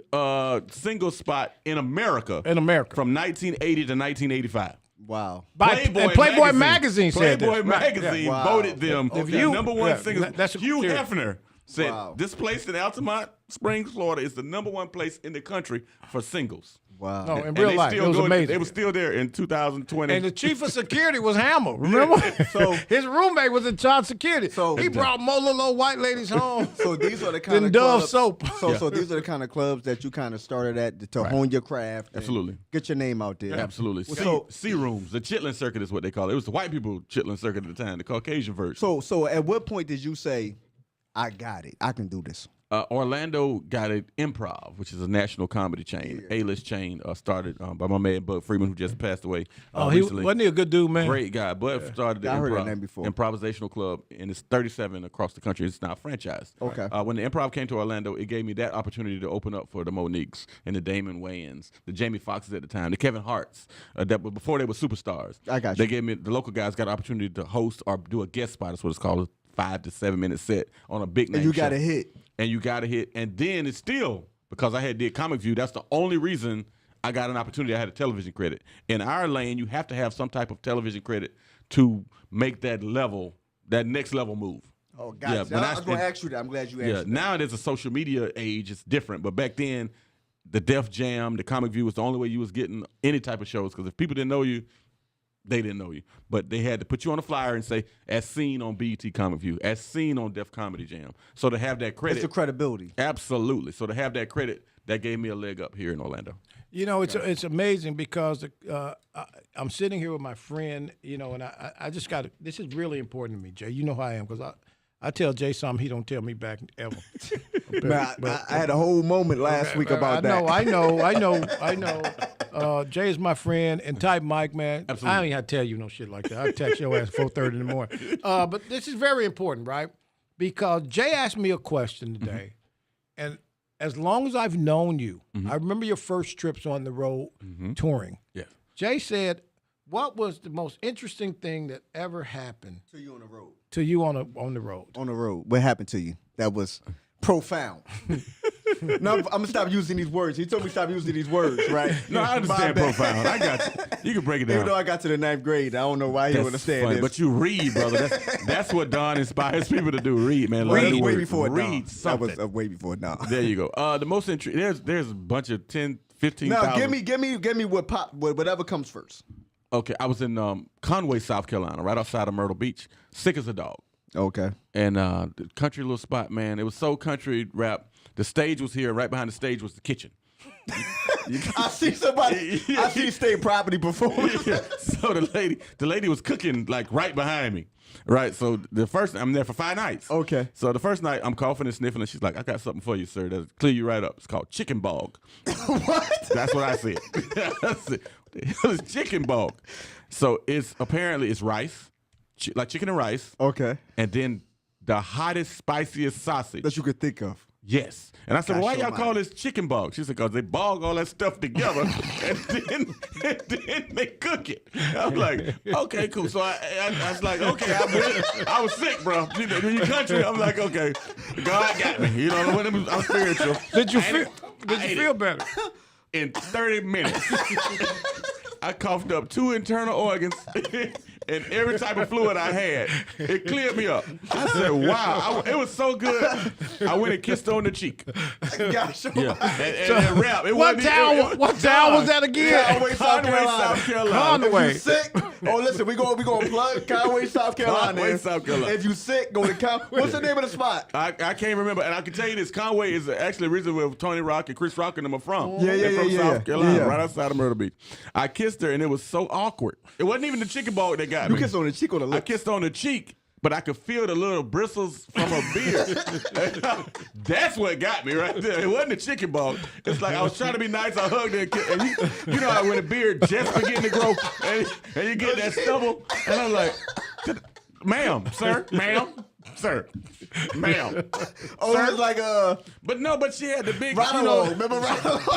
single spot in America. In America. From 1980 to 1985. Wow. And Playboy magazine said this. Playboy Right, magazine yeah. Wow. voted them If the you- number one yeah, single. that's a Hugh theory. Hefner said Wow. this place in Altamont Springs, Florida, is the number one place in the country for singles. Wow. No, in And real they life, still it was go- amazing. They were still there in 2020. And the chief of security was Hammer. Remember? So- his roommate was in charge of security. So- he brought more little old white ladies home. So these are the kind Than of Dove clubs, soap. So these are the kind of clubs that you kind of started at to hone your craft. and Absolutely. Get your name out there. Absolutely. So- C rooms. The Chitlin Circuit is what they call it. It was the white people Chitlin Circuit at the time, the Caucasian version. So at what point did you say, I got it, I can do this? Orlando got an Improv, which is a national comedy chain, A-list chain, started by my man Bud Freeman, who just passed away recently. Wasn't he a good dude, man? Great guy. Bud started the I heard that name before. improvisational club, and it's 37 across the country. It's now franchised. Okay. When the Improv came to Orlando, it gave me that opportunity to open up for the Moniques and the Damon Wayans, the Jamie Foxxes at the time, the Kevin Harts, that before they were superstars. I got you. They gave me, the local guys got an opportunity to host or do a guest spot, that's what it's called, a 5 to 7 minute set on a big name And you show. got a hit. And you got to hit. And then it's still, because I had did Comic View, that's the only reason I got an opportunity. I had a television credit. In our lane, you have to have some type of television credit to make that level, that next level move. Oh, gotcha. Yeah, I was going to ask you that. I'm glad you asked Yeah, that. now there's a social media age, it's different. But back then, the Def Jam, the Comic View was the only way you was getting any type of shows. Because if people didn't know you, they didn't know you. But they had to put you on a flyer and say, as seen on BET Comic View, as seen on Def Comedy Jam. So to have that credit. It's the credibility. Absolutely. So to have that credit, that gave me a leg up here in Orlando. You know, it's amazing because I'm sitting here with my friend, you know, and I just got to, this is really important to me, Jay. You know how I am because I tell Jay something he don't tell me back ever. Man, I had a whole moment last week about that. I know. Jay is my friend, and Type Mike, man. Absolutely. I don't even have to tell you no shit like that. I text your ass 4:30 in the morning. But this is very important, right? Because Jay asked me a question today, and as long as I've known you, I remember your first trips on the road touring. Yes. Jay said, "What was the most interesting thing that ever happened To you on the road. to you on the road?" On the road. What happened to you? That was profound. No, I'm gonna stop using these words. He told me stop using these words, right? No, I understand profound. I got you. You can break it down. Even though I got to the 9th grade, I don't know why he don't understand funny, this. but you read, brother. That's what Don inspires people to do. Read, man. Read Learn way words. before read Don. something. That was way before Don. There you go. The most there's a bunch of 10, 15,000. Now give me whatever comes first. Okay, I was in Conway, South Carolina, right outside of Myrtle Beach. Sick as a dog. Okay. And the country little spot, man. It was so country rap. The stage was here. Right behind the stage was the kitchen. I see somebody. I see state property before. Yeah. So the lady was cooking like right behind me. Right. So the first I'm there for 5 nights. Okay. So the first night I'm coughing and sniffling, and she's like, "I got something for you, sir. That'll clear you right up. It's called chicken bog." What? That's what I said. That's it. It's chicken bog. So it's rice, like chicken and rice. Okay. And then the hottest, spiciest sausage That you could think of. Yes. And I said, well, why y'all Gosh call this chicken bog? She said, because they bog all that stuff together and then they cook it. I was like, okay, cool. So I was like, okay, I was sick, bro. When you country, I'm like, okay, God got me. You know, I'm spiritual. Did you feel better? In 30 minutes, I coughed up 2 internal organs and every type of fluid I had. It cleared me up. I said, wow. It was so good. I went and kissed her on the cheek. Gosh, Yeah. And rap. What town was that again? Conway, South Carolina. Conway. If you sick, listen, we gonna plug Conway, South Carolina. Conway, South Carolina. If you sick, go to Conway. What's the name of the spot? I can't remember, and I can tell you this: Conway is actually originally where Tony Rock and Chris Rock and them are from. They're from South Carolina, right outside of Myrtle Beach. I kissed her, and it was so awkward. It wasn't even the chicken ball that got me. You kissed on the cheek or the lips? I kissed on the cheek, but I could feel the little bristles from her beard. That's what got me right there. It wasn't the chicken ball. It's like I was trying to be nice. I hugged her, and you know how when the beard just beginning to grow, and you get that stubble, and I'm like, ma'am, sir, ma'am. Sir, ma'am. Oh, it was like But she had the big, Randolph. Remember Randolph?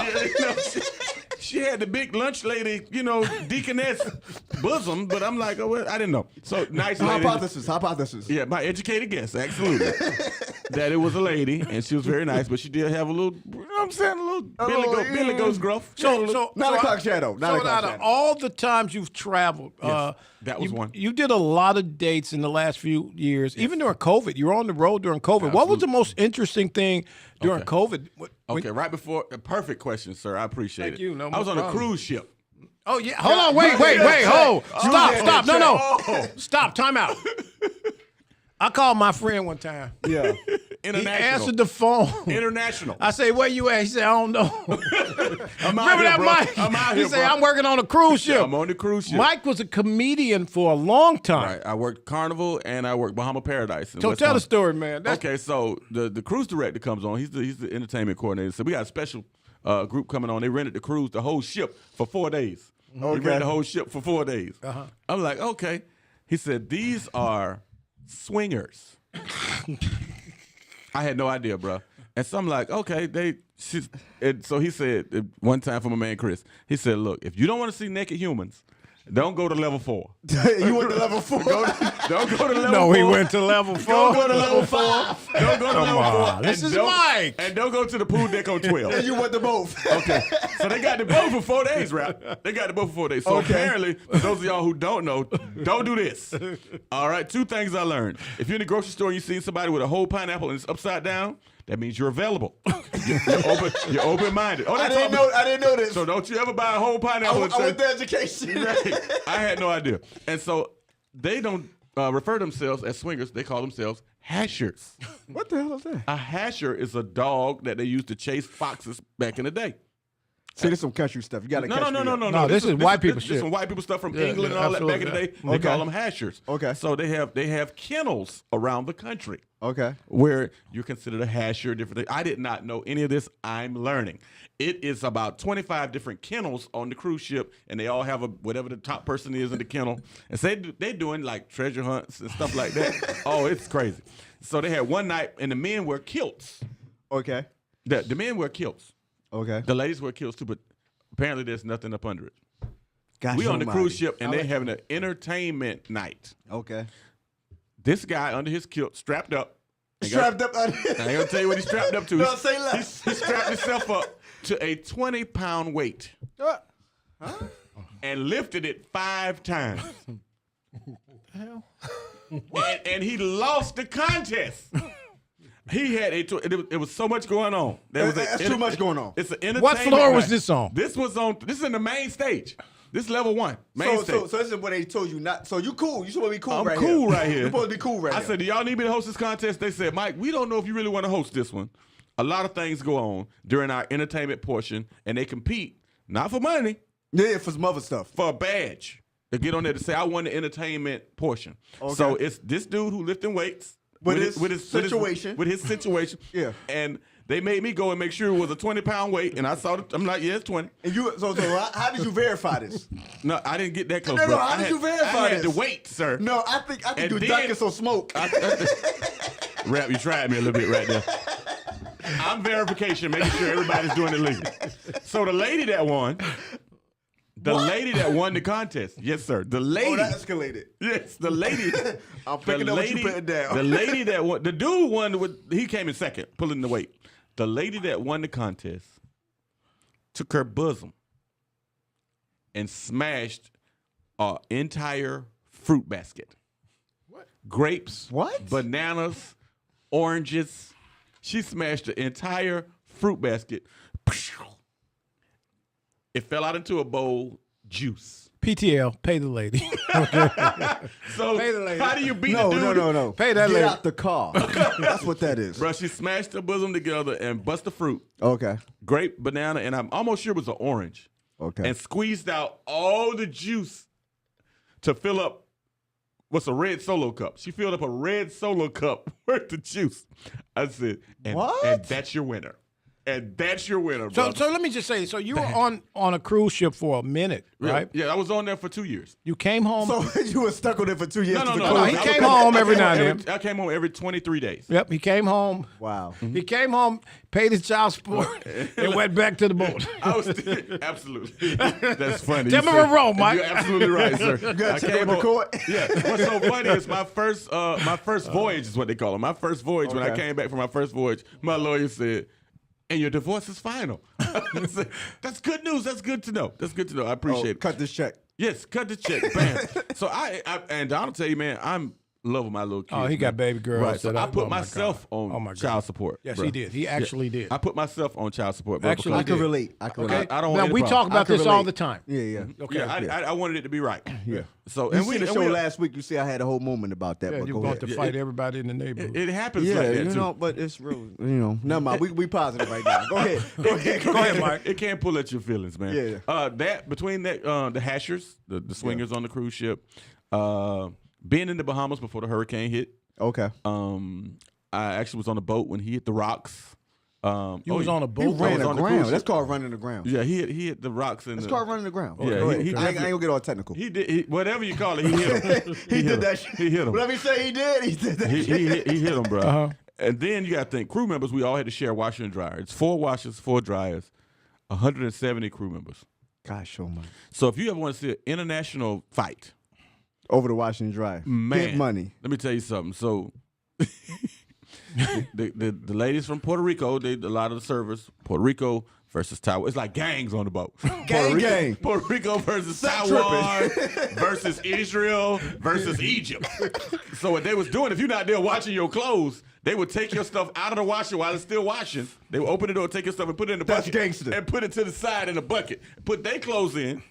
She had the big lunch lady, deaconess bosom, but I'm like, oh, I didn't know. So nice lady. Hypothesis. Yeah, my educated guess, absolutely. That it was a lady, and she was very nice, but she did have a little, you know what I'm saying, a little Billy Goat's gruff. So not a clock shadow. Out of all the times you've traveled, yes, that was one. You did a lot of dates in the last few years, even during COVID. You were on the road during COVID. Absolutely. What was the most interesting thing during COVID? Okay, right before, perfect question, sir. I appreciate Thank it. you. No I was on problem. a cruise ship. Oh, yeah. Hold on. Wait. Hold. Stop. No. Stop. Time out. I called my friend one time. Yeah. International. He answered the phone. International. I say, where you at? He said, I don't know. Remember that, bro. Mike? I'm out he here, said, bro. I'm working on a cruise ship. Yeah, I'm on the cruise ship. Mike was a comedian for a long time. Right. I worked Carnival and I worked Bahama Paradise. So tell the story, man. Okay, so the cruise director comes on. He's the entertainment coordinator. So we got a special group coming on. They rented the cruise, the whole ship for 4 days. Okay. He rented the whole ship for 4 days. Uh-huh. I'm like, okay. He said, these are swingers. I had no idea, bro. And so I'm like, okay, so he said one time for my man Chris, he said, look, if you don't want to see naked humans, don't go to level 4. You went to level 4? Don't go to level 4. No, he went to level 4. Don't go to level 4. Don't go to level 4. This is Mike. And don't go to the pool deck on 12. And you went to both. Okay. So they got the boat for 4 days, rap. They got the boat for 4 days. So apparently, for those of y'all who don't know, don't do this. All right, 2 things I learned. If you're in the grocery store and you see somebody with a whole pineapple and it's upside down, that means you're available. You're open-minded. Oh, I didn't know this. So don't you ever buy a whole pineapple. I went to education. Right. I had no idea. And so they don't refer themselves as swingers. They call themselves hashers. What the hell is that? A hasher is a dog that they used to chase foxes back in the day. See, this is some country stuff. You got to catch me up. No. This is white people This shit. is some white people stuff from England and all that back in the day. They call them hashers. Okay. So they have kennels around the country. Okay. Where you're considered a hasher, different things. I did not know any of this. I'm learning. It is about 25 different kennels on the cruise ship, and they all have whatever the top person is in the kennel. And so they're doing like treasure hunts and stuff like that. Oh, it's crazy. So they had one night, and the men wear kilts. Okay. The men wear kilts. Okay. The ladies wear kilts too, but apparently there's nothing up under it. Gosh, We on the cruise ship, and they're having an entertainment night. Okay. This guy under his kilt, strapped up, Strapped up. I ain't gonna tell you what he strapped up to. No, say less. He strapped himself up to a 20-pound weight and lifted it 5 times. And he lost the contest. He had it was so much going on. That's too much going on. It's an entertainment. What floor was this on? This is in the main stage. This is level 1. Main stage. So this is what they told you not. So you cool. You supposed to be cool right here. I'm cool right here. You're supposed to be cool right here. I said, do y'all need me to host this contest? They said, Mike, we don't know if you really want to host this one. A lot of things go on during our entertainment portion, and they compete, not for money. Yeah, for some other stuff. For a badge. To get on there to say, I won the entertainment portion. Okay. So it's this dude who lifting weights. With his situation. Yeah. And they made me go and make sure it was a 20-pound weight, and I saw it. I'm like, yeah, it's 20. And so how did you verify this? No, I didn't get that close, No, bro. how did you verify I had this? the weight, sir. No, I think you ducking some smoke. Rap, you tried me a little bit right there. I'm verification, making sure everybody's doing it legally. So the lady that won the contest. Yes, sir. The lady. Oh, that escalated. Yes, the lady. I'm picking up what you putting down. The lady that won, the dude won, he came in second, pulling the weight. The lady that won the contest took her bosom and smashed an entire fruit basket. What? Grapes. What? Bananas, oranges. She smashed the entire fruit basket. It fell out into a bowl, juice. PTL, pay the lady. So pay the lady. How do you beat the dude? No. Pay that Get lady. out the car. That's what that is. Bro, she smashed her bosom together and bust the fruit. Okay. Grape, banana, and I'm almost sure it was an orange. Okay. And squeezed out all the juice to fill up what's a red Solo cup. She filled up a red Solo cup worth of juice. I said, what? And that's your winner. And that's your winner, bro. So let me just say, so you were on a cruise ship for a minute, right? Yeah, I was on there for 2 years. You came home. So you were stuck on it for 2 years. No, he came home every now and then. I came home every 23 days. Yep, he came home. Wow. He came home, paid his child support, and went back to the boat. I was absolutely. That's funny. Tell me if I'm wrong, Mike. You're absolutely right, sir. You got to take the court. Yeah. What's so funny is my first voyage is what they call it. My first voyage, when I came back from my first voyage, my lawyer said, and your divorce is final. That's good news. That's good to know. That's good to know. I appreciate it. Cut this check. Yes, cut the check. Bam. So and I'll tell you, man, I'm in love with my little kid. Oh, he got baby girls. Right. So I put myself on child support. Yes, bro. he did. He actually did. I put myself on child support. Bro, Actually, I can relate. I can relate. I don't want Now, any we problem. talk about this all the time. Yeah. Okay. Yeah, I wanted it to be right. Yeah. So You see the show last week. You see I had a whole moment about that. Yeah, but you go going ahead. to fight everybody in the neighborhood. It happens Yeah, like that too. but it's real. Never mind. We positive right now. Go ahead. Go ahead, Mike. It can't pull at your feelings, man. Yeah. That between that the hashers, the swingers on the cruise ship, being in the Bahamas before the hurricane hit. Okay. I actually was on a boat when he hit the rocks. You was on a boat. He ran on the aground. cruise That's ship. called running the ground. Yeah, he hit the rocks and That's called running the ground. Yeah, Go ahead. he I ain't gonna get all technical. He did whatever you call it. He hit him. He did that shit. He hit him. Whatever he say he did, he did that shit. He hit him, bro. Uh-huh. And then you got to think, crew members, we all had to share washer and dryer. It's 4 washers, 4 dryers, 170 crew members. Gosh, oh my. So if you ever want to see an international fight, over the wash and dry. man, Get money. Let me tell you something. So the ladies from Puerto Rico, a lot of the servers, Puerto Rico versus Taiwan. It's like gangs on the boat. Gang. Puerto Rico versus Taiwan versus Israel versus Egypt. So what they was doing, if you're not there watching your clothes, they would take your stuff out of the washer while it's still washing. They would open the door, take your stuff and put it in the bucket. That's gangster. And put it to the side in the bucket. Put their clothes in.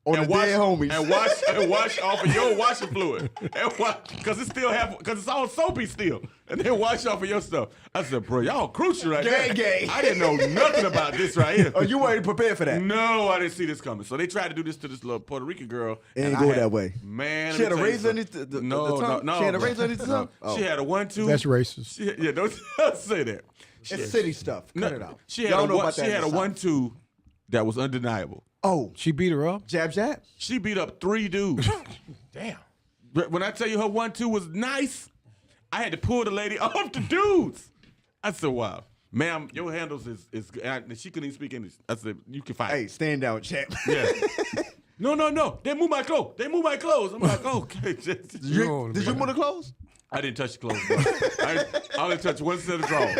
On the dead homies. And wash off of your washing fluid. Because it's all soapy still. And then wash off of your stuff. I said, bro, y'all crucial right there. Gang. I didn't know nothing about this right here. Oh, you weren't prepared for that? No, I didn't see this coming. So they tried to do this to this little Puerto Rican girl. It didn't go that way. Man, She had a let me razor tell you underneath the something. tongue? She had a razor underneath the tongue? No. She had a 1-2. That's racist. Don't say that. It's city stuff. Cut it out. She had a 1-2 that was undeniable. Oh. She beat her up? Jab. She beat up 3 dudes. Damn. But when I tell you her 1-2 was nice, I had to pull the lady off the dudes. I said, wow. Ma'am, your handles is good. She couldn't even speak English. I said, you can fight. Hey, stand down, champ. Yeah. No. They move my clothes. I'm like, okay. Did you move the clothes? I didn't touch the clothes, bro. I only touched one set of drawers.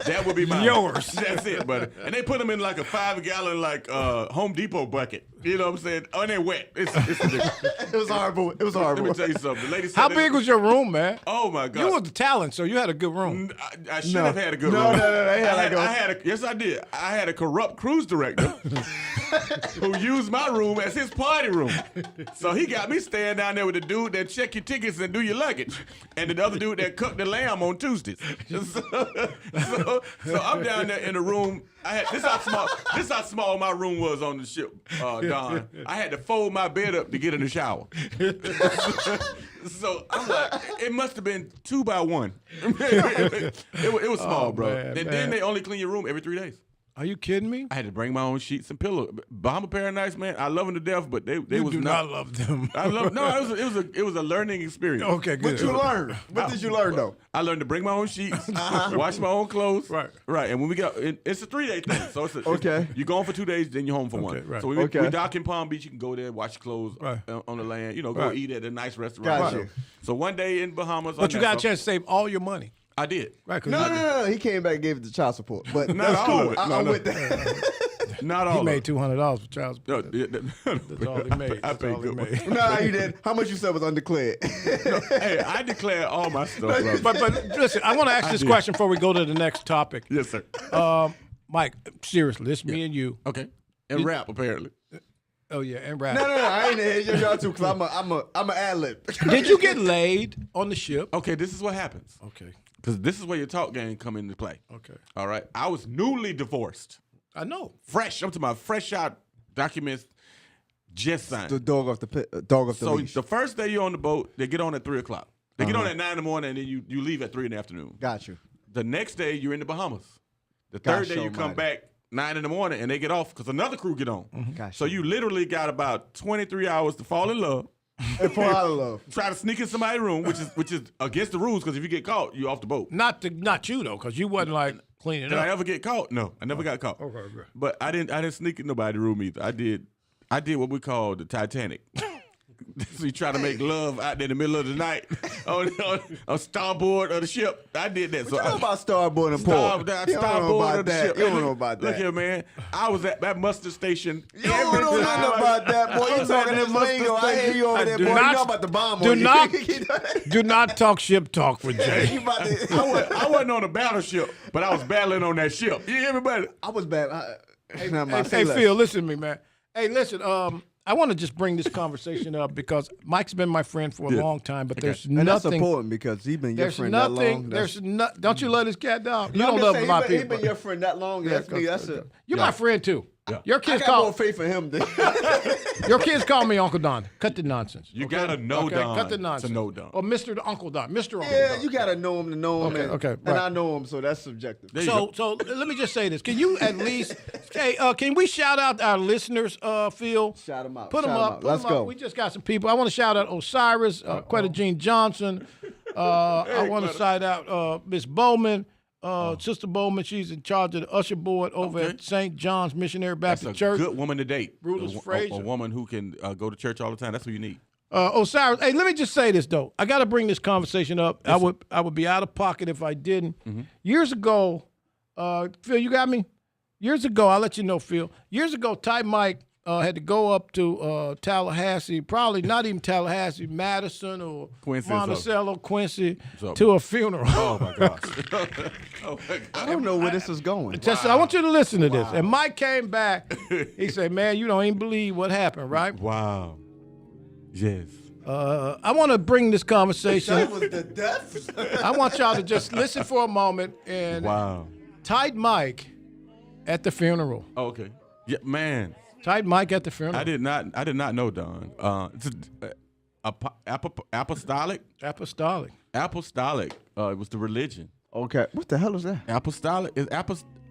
That would be mine. Yours. That's it, buddy. And they put them in like a 5-gallon like Home Depot bucket. You know what I'm saying? Oh, and they're wet. It's ridiculous. It was horrible. It was horrible. Let me tell you something. The lady said How big was your room, man? Oh my God! You was the talent, so you had a good room. I should have had a good room. No. Yes, I did. I had a corrupt cruise director who used my room as his party room. So he got me staying down there with the dude that check your tickets and do your luggage, and the other dude that cooked the lamb on Tuesdays. So I'm down there in the room. This how small my room was on the ship, Don. I had to fold my bed up to get in the shower. So I'm like, it must have been 2 by 1. It was small, bro. Man. Then they only clean your room every 3 days. Are you kidding me? I had to bring my own sheets and pillows. Bahama Paradise, man, I love them to death, but they You was do not love them. it was a learning experience. Okay, good. What you learn? What did you learn though? I learned to bring my own sheets, wash my own clothes. Right. And when we got, it's a 3-day thing. So Okay. You're gone for 2 days, then you're home for 1. Right. So we dock in Palm Beach. You can go there, wash your clothes on the land. Go eat at a nice restaurant. Gotcha. So one day in Bahamas. But you got a chance to save all your money. I did. Right. No. He came back and gave it to child support. But Not that's all cool. of it. I'm with that. Not all. He of made it. $200 for child support. That's all he made. I paid good money. No, you didn't. How much you said was undeclared? Hey, I declared all my stuff, bro. But listen, I want to ask this question before we go to the next topic. Yes, sir. Mike, seriously, this me and you. Okay. And rap, apparently. Oh yeah, and rap. No. I ain't here y'all too because I'm a ad lib. Did you get laid on the ship? Okay, this is what happens. Okay. Because this is where your talk game come into play. Okay. All right. I was newly divorced. I know. Fresh. I'm talking about fresh out documents just signed. The dog off the So leash. the first day you're on the boat, they get on at 3 o'clock. They get on at 9 in the morning, and then you leave at 3 in the afternoon. Got you. The next day, you're in the Bahamas. The third Gosh day, you come almighty. back 9 in the morning, and they get off because another crew get on. Gosh So you literally got about 23 hours to fall in love. And pour out of love. Try to sneak in somebody's room, which is against the rules, because if you get caught, you're off the boat. Not you though, because you wasn't like cleaning Did up. I ever get caught? No, I never got caught. Okay. But I didn't sneak in nobody's room either. I did what we call the Titanic. So you try to make love out there in the middle of the night on starboard of the ship. I did that. So You know about starboard and port. You don't know Starboard about of the that. ship. You don't know about Look that. here, man. I was at that mustard station. You don't know nothing about that, boy. You talking that lingo. I hear you over there, boy. You know about the bomb. Do not talk ship talk with Jay. You about to- I wasn't on a battleship, but I was battling on that ship. You hear me, buddy? I was bad. Hey, Hey, Phil, listen to me, man. Hey, listen. I want to just bring this conversation up because Mike's been my friend for a long time, but there's And that's nothing. important because he's been your There's friend that long. nothing. Don't you love this cat dog? You No, don't I'm love just my saying, he people. been your friend that long. That's me. That's it. You're my friend too. Yeah. Your I kids got more call faith in him than your kids call me Uncle Don. Cut the nonsense. You gotta know Don Cut the nonsense. to know Don. Or Mr. Uncle Don. Mr. Uncle Yeah, Don. you gotta know him to know him. Okay, And right. I know him, so that's subjective. There you So, go. so let me just say this. Can you at least, can we shout out our listeners, Phil? Shout 'em out. Put them Shout 'em up. out. Put Let's 'em up. go. We just got some people. I want to shout out Osiris, Quetta Jean Johnson. I want to shout out Miss Bowman, Sister Bowman. She's in charge of the usher board over at St. John's Missionary Baptist That's a Church. good woman to date. Brutus Frazier. A woman who can go to church all the time. That's who you need. Osiris, hey, let me just say this though. I got to bring this conversation up. I would be out of pocket if I didn't. Years ago, Phil, you got me. Years ago, I'll let you know, Phil. Years ago, Ty Mike had to go up to Tallahassee, probably not even Tallahassee, Madison or Quincy or Monticello, Quincy, something. to a funeral. Oh my gosh. Oh my I God. don't know where this is going. Just, I want you to listen to this. And Mike came back. He said, "Man, you don't even believe what happened, right?" Wow. Yes. I want to bring this conversation. That was the death. I want y'all to just listen for a moment and Wow. Tight Mike at the funeral. Oh, okay. Yeah, man. Tight Mike at the funeral. I did not know Don. It's apostolic. Apostolic. Apostolic. It was the religion. Okay, what the hell is that? Apostolic is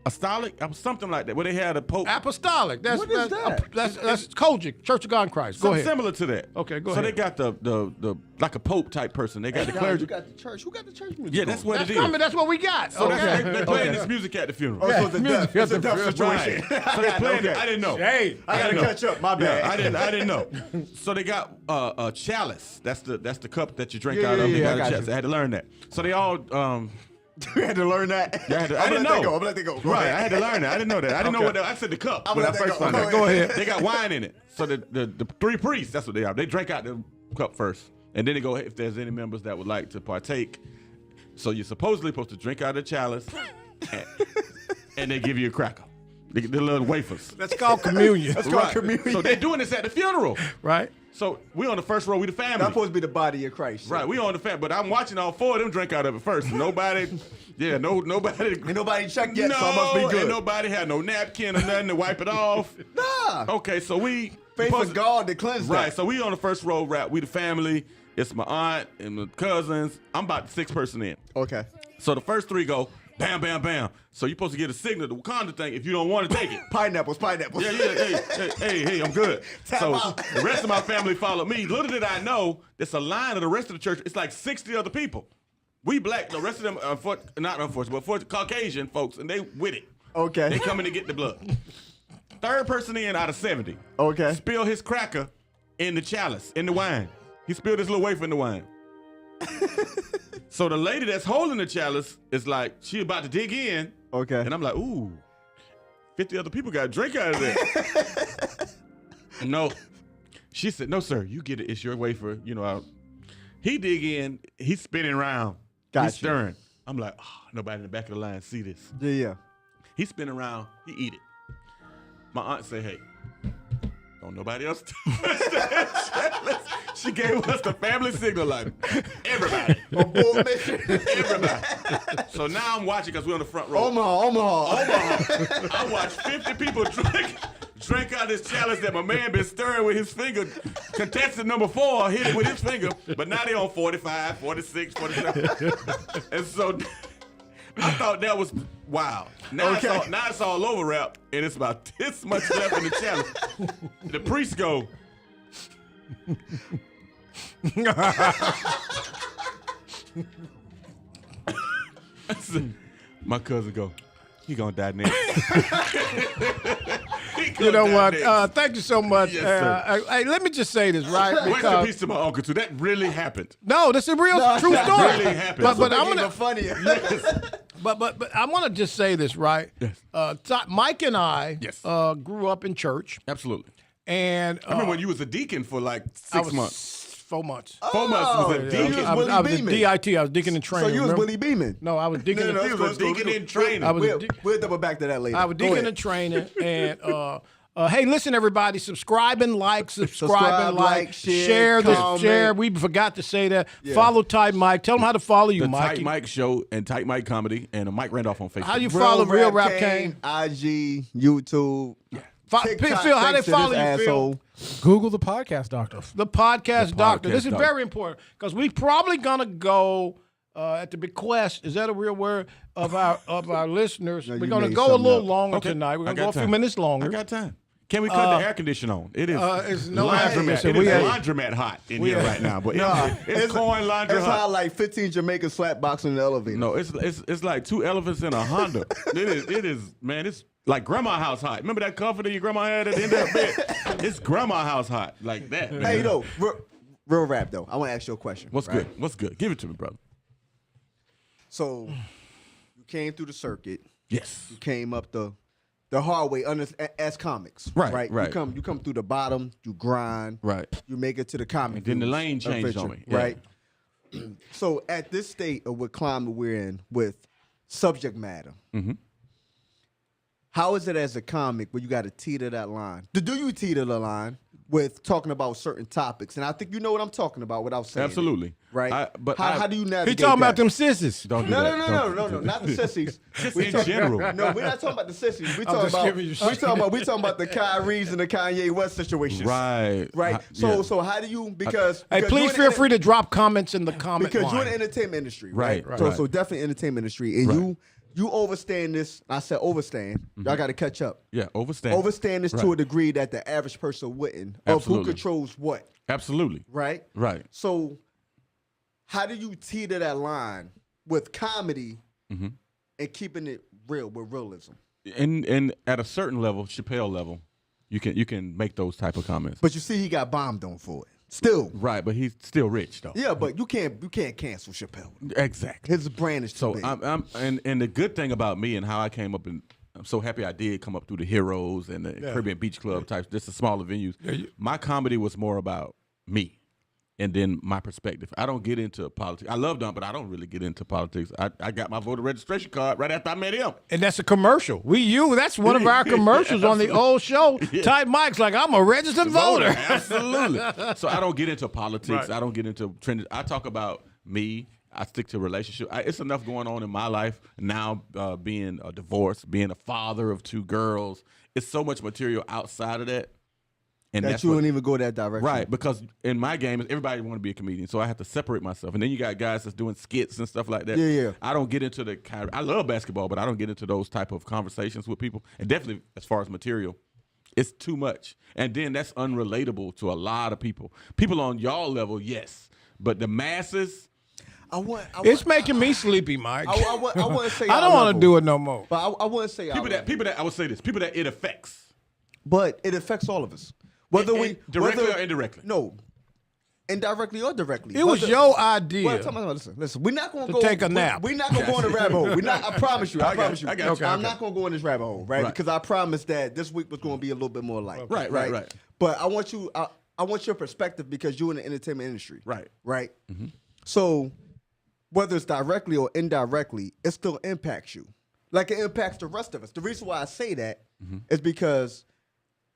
Apostolic, something like that, where they had a pope. Apostolic. That's What is that? That's Kojic, Church of God in Christ. Go ahead. Similar to that. Okay, go so ahead. they got the like a pope type person. They got the clergy. You got the church. Who got the church music? Yeah, that's what That's it is. coming. That's what we got. So okay. they're playing this music at the funeral. Oh, so it's a music death. It's a at the death situation. Right. So they're playing it. I didn't know. Hey, I gotta catch up. My bad. Yeah, I didn't know. So they got a chalice. That's the cup that you drink Yeah, out of. yeah, They yeah, got I a got chalice. you. I had to learn that. So they all. You had to learn that. Yeah, I didn't know. I'm gonna let that go. Go Right, ahead. I had to learn that. I didn't know that. I didn't know what I said the cup I'm when I gonna let first that found go. out. Go ahead. They got wine in it. So the three priests, that's what they are. They drink out the cup first, and then they go if there's any members that would like to partake. So you're supposedly supposed to drink out of the chalice, and they give you a cracker, the little wafers. that's called communion. That's called communion. So they're doing this at the funeral. Right. So we on the first row. We the family. That's supposed to be the body of Christ. Right, we on the family. But I'm watching all four of them drink out of it first. Nobody, nobody. Ain't nobody checked yet, No, so I must be good. and nobody had no napkin or nothing to wipe it off. Nah. Okay, so we Faith of God to cleanse that. Right, so we on the first row rap. We the family. It's my aunt and my cousins. I'm about the 6th person in. Okay. So the first 3 go bam, bam, bam. So you're supposed to get a signal, the Wakanda thing, if you don't want to take it. Pineapples. Yeah, hey, I'm good. So the rest of my family followed me. Little did I know, there's a line of the rest of the church. It's like 60 other people. We black, the rest of them, not unfortunate, but Caucasian folks, and they with it. Okay. They coming to get the blood. 3rd person in out of 70. Okay. Spill his cracker in the chalice, in the wine. He spilled his little wafer in the wine. So the lady that's holding the chalice is like, she about to dig in. Okay. And I'm like, ooh, 50 other people got a drink out of there. No. She said, no, sir, you get it. It's your wafer. You know, he dig in. He's spinning around. Gotcha. He's stirring. I'm like, oh, nobody in the back of the line see this. Yeah. He spin around. He eat it. My aunt say, hey, don't nobody else touch that chalice. She gave us the family signal like, everybody. Everybody. So now I'm watching because we're on the front row. Omaha. I watched 50 people drink out this chalice that my man been stirring with his finger. Contestant number 4 hit it with his finger, but now they on 45, 46, 47. And so I thought that was wild. Now, now it's all over rap, and it's about this much left in the chalice. The priest go, my cousin go, he gonna die next. You know what? Next. Thank you so much. Yes, sir. Hey, let me just say this, right? Rest in peace to my uncle too. That really happened. No, this is a real true that story. really happened. But I'm Even gonna, funnier. but I want to just say this, right? Yes. Mike and I Yes. grew up in church, Absolutely. and I remember when you was a deacon for like 6 months. 4 months. 4 months was a deacon. was I was Willie a Beeman. DIT. I was deacon in training. So you was remember? Willie Beeman. No, I was deacon. No, in, He was a deacon in training. I was We'll double back to that later. I was Go deacon ahead. in training, and hey, listen, everybody, subscribe and like, share this, comment. share. We forgot to say that. Follow Tight Mike. Tell them how to follow you, The Mike. Tight Mike Show and Tight Mike Comedy and Mike Randolph on Facebook. How you follow Real Rap Kane? IG, YouTube. TikTok, Phil, how they thanks to follow this you, asshole. Google the podcast doctor. The podcast doctor. This is Doctor. very important because we probably gonna go at the bequest. Is that a real word of our listeners? No, We're you gonna made go a something little up. longer Okay. tonight. We're I gonna go got a few time. minutes longer. I got time. Can we cut the air conditioner on? It is it's no laundromat. air It is conditioner. laundromat hot in here right now. But Nah, it's corn laundry It's hot. how like 15 Jamaican slap boxing in the elevator. No, it's like 2 elephants in a Honda. It is, man. It's like grandma house hot. Remember that comforter your grandma had at the end of the bed? It's grandma house hot like that. Man. Hey, though, real rap though. I want to ask you a question. What's right? good? What's good? Give it to me, brother. So you came through the circuit. Yes. You came up the hard way as comics. Right. You come through the bottom. You grind. Right. You make it to the comic. And then the views lane changed eventually, on me. Yeah. Right. So at this state of what climate we're in with subject matter, how is it as a comic where you got to teeter that line? Do you teeter the line with talking about certain topics? And I think you know what I'm talking about without saying it, Absolutely. right? But how do you He navigate talking about that? them sissies. Don't do No, that. no, not the sissies. Just We in talk- general. No, we're not talking about the sissies. We just talking giving you about shit. we talking about the Kyries and the Kanye West situations. Right. Right. So how do you because Hey, because please you're in feel the- free to drop comments in the comment because line. you're in the entertainment industry, right? Right. So definitely entertainment industry, and Right. you you overstand this. I said overstand. Y'all got to catch up. Yeah, overstand. Overstand this to a degree that the average person wouldn't. Of who controls what. Absolutely. Right? Right. So how do you teeter that line with comedy and keeping it real with realism? And at a certain level, Chappelle level, you can make those type of comments. But you see he got bombed on for it. Still. Right, but he's still rich though. Yeah, but you can't cancel Chappelle. Exactly. His brand is too big. And the good thing about me and how I came up, and I'm so happy I did come up through the Heroes and the Caribbean Beach Club types, just the smaller venues. My comedy was more about me. And then my perspective. I don't get into politics. I love Don, but I don't really get into politics. I got my voter registration card right after I met him. And that's a commercial. That's one of our commercials on the old show. Tight Mike's like, I'm a registered voter. Absolutely. So I don't get into politics. I don't get into trends. I talk about me. I stick to relationship. It's enough going on in my life now, being a divorce, being a father of 2 girls. It's so much material outside of that. And that you wouldn't even go that direction. Right, because in my game, everybody want to be a comedian, so I have to separate myself. And then you got guys that's doing skits and stuff like that. Yeah. I don't get into the kind of, I love basketball, but I don't get into those type of conversations with people. And definitely, as far as material, it's too much. And then that's unrelatable to a lot of people. People on y'all level, yes. But the masses... It's making me sleepy, Mike. I wouldn't say I don't want to do it no more. But I wouldn't say people that I would say this, people that it affects. But it affects all of us. Whether we directly or indirectly. No. Indirectly or directly. It was your idea. Well, listen. We're not going to go take a nap. We're not going to go in the rabbit hole. I promise you. I promise you. I got you. I'm not going to go in this rabbit hole, right? Because I promised that this week was going to be a little bit more light. Right. But I want your perspective because you're in the entertainment industry. Right. Mm-hmm. So whether it's directly or indirectly, it still impacts you. Like it impacts the rest of us. The reason why I say that is because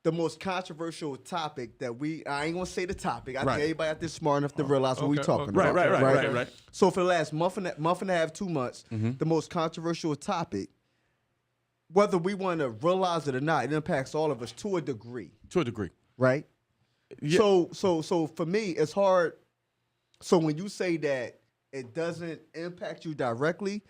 the most controversial topic that I ain't gonna say the topic. I think everybody out there smart enough to realize what we're talking about. Right. So for the last month and a half, 2 months, the most controversial topic, whether we want to realize it or not, it impacts all of us to a degree. Right? Yeah. So for me, it's hard. So when you say that it doesn't impact you directly,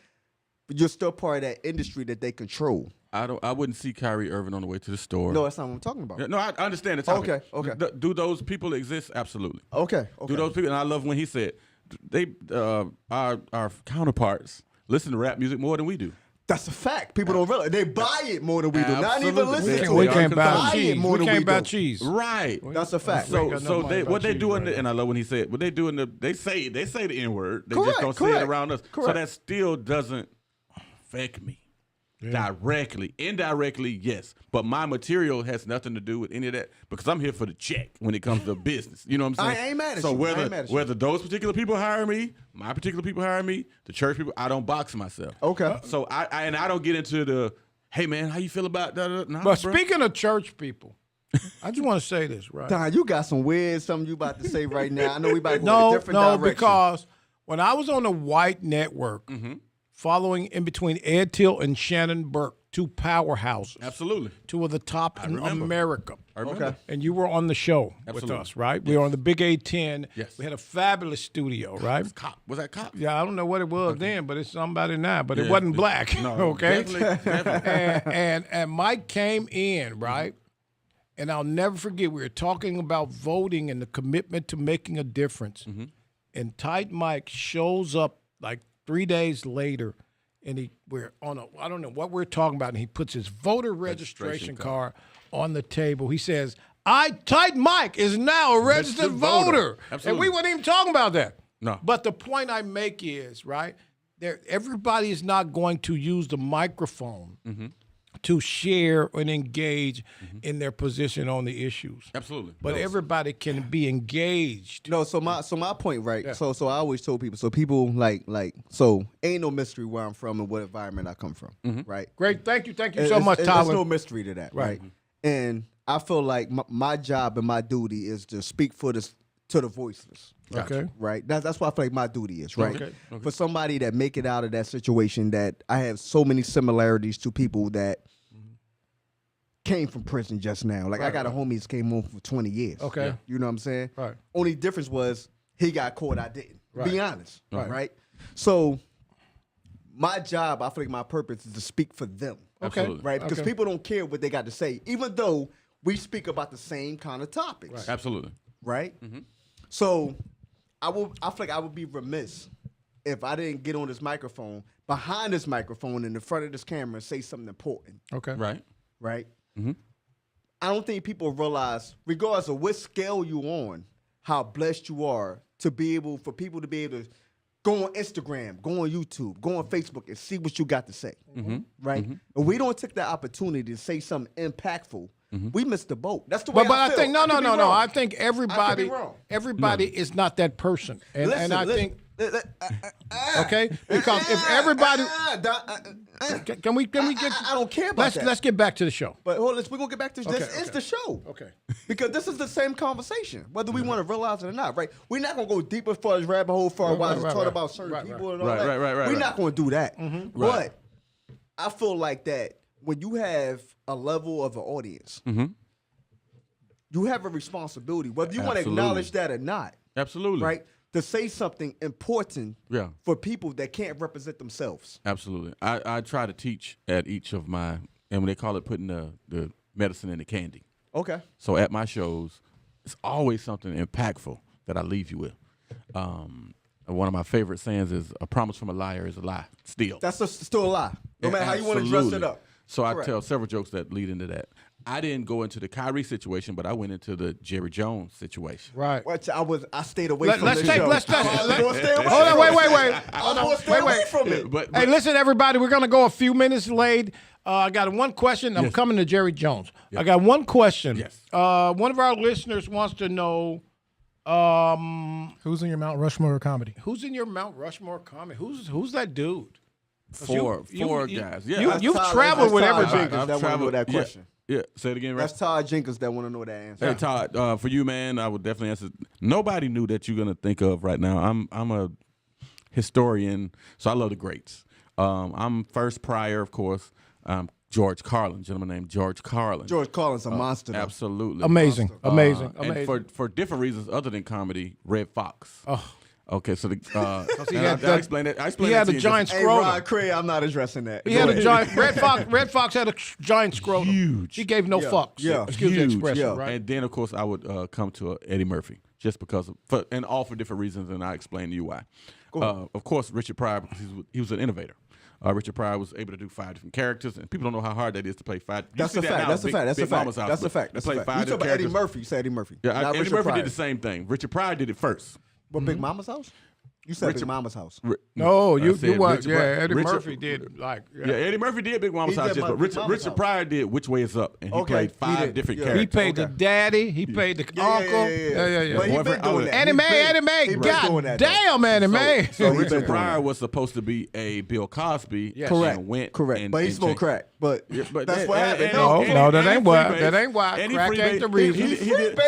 but you're still part of that industry that they control. I wouldn't see Kyrie Irving on the way to the store. No, that's not what I'm talking about. No, I understand the topic. Okay. Do those people exist? Absolutely. Okay. Do those people? And I love when he said they our counterparts listen to rap music more than we do. That's a fact. People don't realize they buy it more than we do. Not even listen to it. We can't buy it cheese. more than we do. We can't buy cheese. Right. That's a fact. So what they do and I love when he said what they do they say the N-word. They just don't say it around us. Correct. So that still doesn't affect me. Directly. Indirectly, yes. But my material has nothing to do with any of that because I'm here for the check when it comes to business. You know what I'm saying? I ain't mad at so you. Whether those particular people hire me, my particular people hire me, the church people, I don't box myself. Okay. So I don't get into the, hey man, how you feel about that? Nah, but bro. Speaking of church people, I just want to say this, right? Don, you got some weird something you about to say right now. I know we about to go in a different direction. Because when I was on the White Network, following in between Ed Till and Shannon Burke, 2 powerhouses. Absolutely. 2 of the top in America. I remember. Okay. And you were on the show with us, right? We were on the Big A10. Yes. We had a fabulous studio, right? Was that Cop? Yeah, I don't know what it was then, but it's somebody now. But it wasn't black, no, okay? Definitely. and Mike came in, right? And I'll never forget, we were talking about voting and the commitment to making a difference. And Tight Mike shows up like 3 days later, and we're on I don't know what we're talking about, and he puts his voter registration card on the table. He says, Tight Mike is now a registered voter. Absolutely. And we weren't even talking about that. No. But the point I make is, right, everybody is not going to use the microphone to share and engage in their position on the issues. Absolutely. But everybody can be engaged. No, so my point, right? Yeah. So I always told people. So people so ain't no mystery where I'm from and what environment I come from, right? Great, thank you so much, Tyler. There's no mystery to that, right? And I feel like my job and my duty is to speak to the voiceless. Okay. Right. That's what I feel like my duty is, right? Okay. For somebody that make it out of that situation, that I have so many similarities to people that came from prison just now. Like I got a homie that came home for 20 years. Okay. You know what I'm saying? Right. Only difference was he got caught, I didn't. Right. Be honest. Right. So my job, I feel like my purpose is to speak for them. Okay. Absolutely. Right? Because people don't care what they got to say, even though we speak about the same kind of topics. Right. Absolutely. Right? Mm-hmm. So I feel like I would be remiss if I didn't get on this microphone, behind this microphone, in the front of this camera, and say something important. Okay. Right. Right? Mm-hmm. I don't think people realize, regardless of what scale you're on, how blessed you are for people to be able to go on Instagram, go on YouTube, go on Facebook, and see what you got to say. Mm-hmm. Right? Mm-hmm. And we don't take that opportunity to say something impactful. Mm-hmm. We missed the boat. That's the way I feel. I think no. I think everybody is not that person, and I think. Okay, because if everybody, can we get? I don't care about that. Let's get back to the show. But hold on, we're gonna get back to this. This is the show. Okay, because this is the same conversation, whether we want to realize it or not. Right? We're not gonna go deeper as far as rabbit hole for a while and talk about certain people and all that. Right. We're not gonna do that. Mm-hmm. But I feel like that when you have a level of an audience, you have a responsibility, whether you want to acknowledge that or not. Absolutely. Right? To say something important for people that can't represent themselves. Absolutely. I try to teach at each of my, and when they call it putting the medicine in the candy. Okay. So at my shows, it's always something impactful that I leave you with. One of my favorite sayings is, a promise from a liar is a lie, still. That's still a lie, no matter how you want to dress it up. So I tell several jokes that lead into that. I didn't go into the Kyrie situation, but I went into the Jerry Jones situation. Right. I stayed away from the show. Let's hold on, wait. From it. Hey, listen, everybody, we're gonna go a few minutes late. I got one question. I'm coming to Jerry Jones. I got one question. Yes. One of our listeners wants to know. Who's in your Mount Rushmore comedy? Who's in your Mount Rushmore comedy? Who's that dude? Four guys. Yeah. You've traveled with everybody. I've traveled with that question. Yeah, say it again, right? That's Todd Jenkins that want to know that answer. Hey, Todd, for you, man, I would definitely answer. Nobody knew that you're going to think of right now. I'm a historian, so I love the greats. I'm first Pryor, of course. George Carlin, gentleman named George Carlin. George Carlin's a monster. Though. Absolutely. Amazing. And for different reasons other than comedy, Red Fox. Oh. Okay, so I explained it. He had a giant scrotum. Hey, Rod Cray, I'm not addressing that. He had a giant Red Fox had a giant scrotum. Huge. He gave no fucks. Yeah. Excuse the expression. Right? And then of course I would come to Eddie Murphy just because and all for different reasons, and I explain to you why. Of course, Richard Pryor, because he was an innovator. Richard Pryor was able to do 5 different characters, and people don't know how hard that is to play 5. That's a fact. That's a fact. You talk about Eddie Murphy. You say Eddie Murphy. Yeah, Eddie Murphy did the same thing. Richard Pryor did it first. But Big Mama's House? You said Big Mama's House. No, you what? Yeah, Eddie Murphy did Eddie Murphy did Big Mama's House, but Richard Pryor did Which Way Is Up, and he played 5 different characters. He played the daddy. He played the uncle. Yeah. But he been doing that. Eddie May. God damn, Eddie May. So Richard Pryor was supposed to be a Bill Cosby. Correct. But he smoked crack. But that's what happened. No, that ain't why. Crack ain't the reason.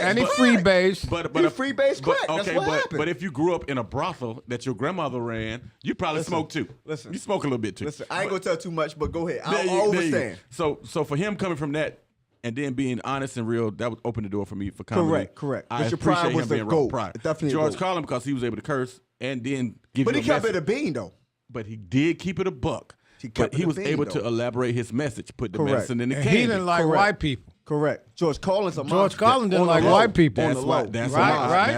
And he freebase. He freebase crack. That's what happened. But if you grew up in a brothel that your grandmother ran, you probably smoked too. Listen, you smoke a little bit too. Listen, I ain't gonna tell too much, but go ahead. I'll understand. So for him coming from that and then being honest and real, that would open the door for me for comedy. Correct. I Richard appreciate Pryor was him the being GOAT. Pryor. Definitely George Carlin, because he was able to curse and then give you a message. But he kept it a bean though. But he did keep it a buck. But he was able to elaborate his message, put the medicine in the candy. He didn't like white people. Correct. George Carlin didn't like white people. That's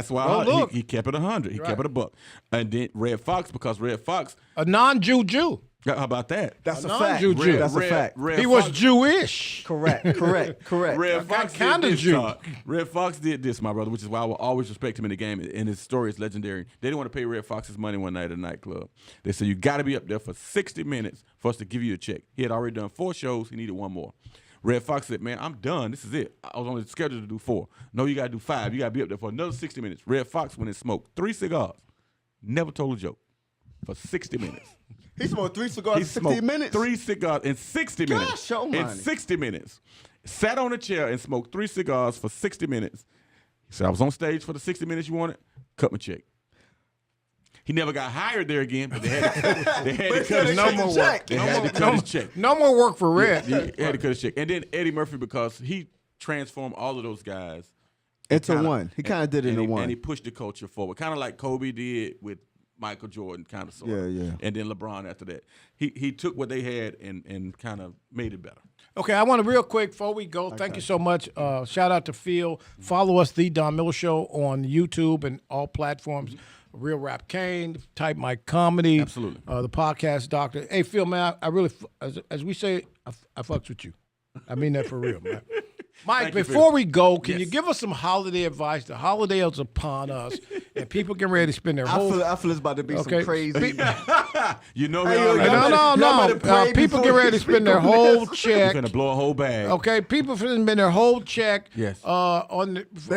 why he kept it 100. He kept it a buck. And then Red Fox, because Red Fox, a non-Jew. How about that? That's a fact. That's a fact. He was Jewish. Correct. Red Fox kind of Jew. Red Fox did this, my brother, which is why I will always respect him in the game. And his story is legendary. They didn't want to pay Red Fox his money one night at a nightclub. They said, you got to be up there for 60 minutes for us to give you a check. He had already done 4 shows. He needed 1 more. Red Fox said, man, I'm done. This is it. I was only scheduled to do 4. No, you got to do 5. You got to be up there for another 60 minutes. Red Fox went and smoked 3 cigars. Never told a joke for 60 minutes. He smoked 3 cigars in 60 minutes? 3 cigars in 60 minutes. Gosh, in 60 minutes. Sat on a chair and smoked 3 cigars for 60 minutes. He said, I was on stage for the 60 minutes you wanted. Cut my check. He never got hired there again, but they had to cut his no more work. They had to cut his check. No more work for Red. He had to cut his check. And then Eddie Murphy, because he transformed all of those guys into one. He kind of did it into one. And he pushed the culture forward, kind of like Kobe did with Michael Jordan, kind of, sort Yeah, of. yeah. And then LeBron after that. He took what they had and kind of made it better. Okay, I want to real quick before we go. Thank you so much. Shout out to Phil. Follow us, The Don Miller Show, on YouTube and all platforms. Real Rap Kane, Type Mike Comedy. Absolutely. The Podcast Doctor. Hey, Phil, man, I really, as we say, I fucks with you. I mean that for real, man. Mike, before we go, can you give us some holiday advice? The holiday is upon us, and people getting ready to spend their whole. I feel it's about to be some crazy. You know, no. People get ready to spend their whole check. You're gonna blow a whole bag. Okay, people spend their whole check. Yes. They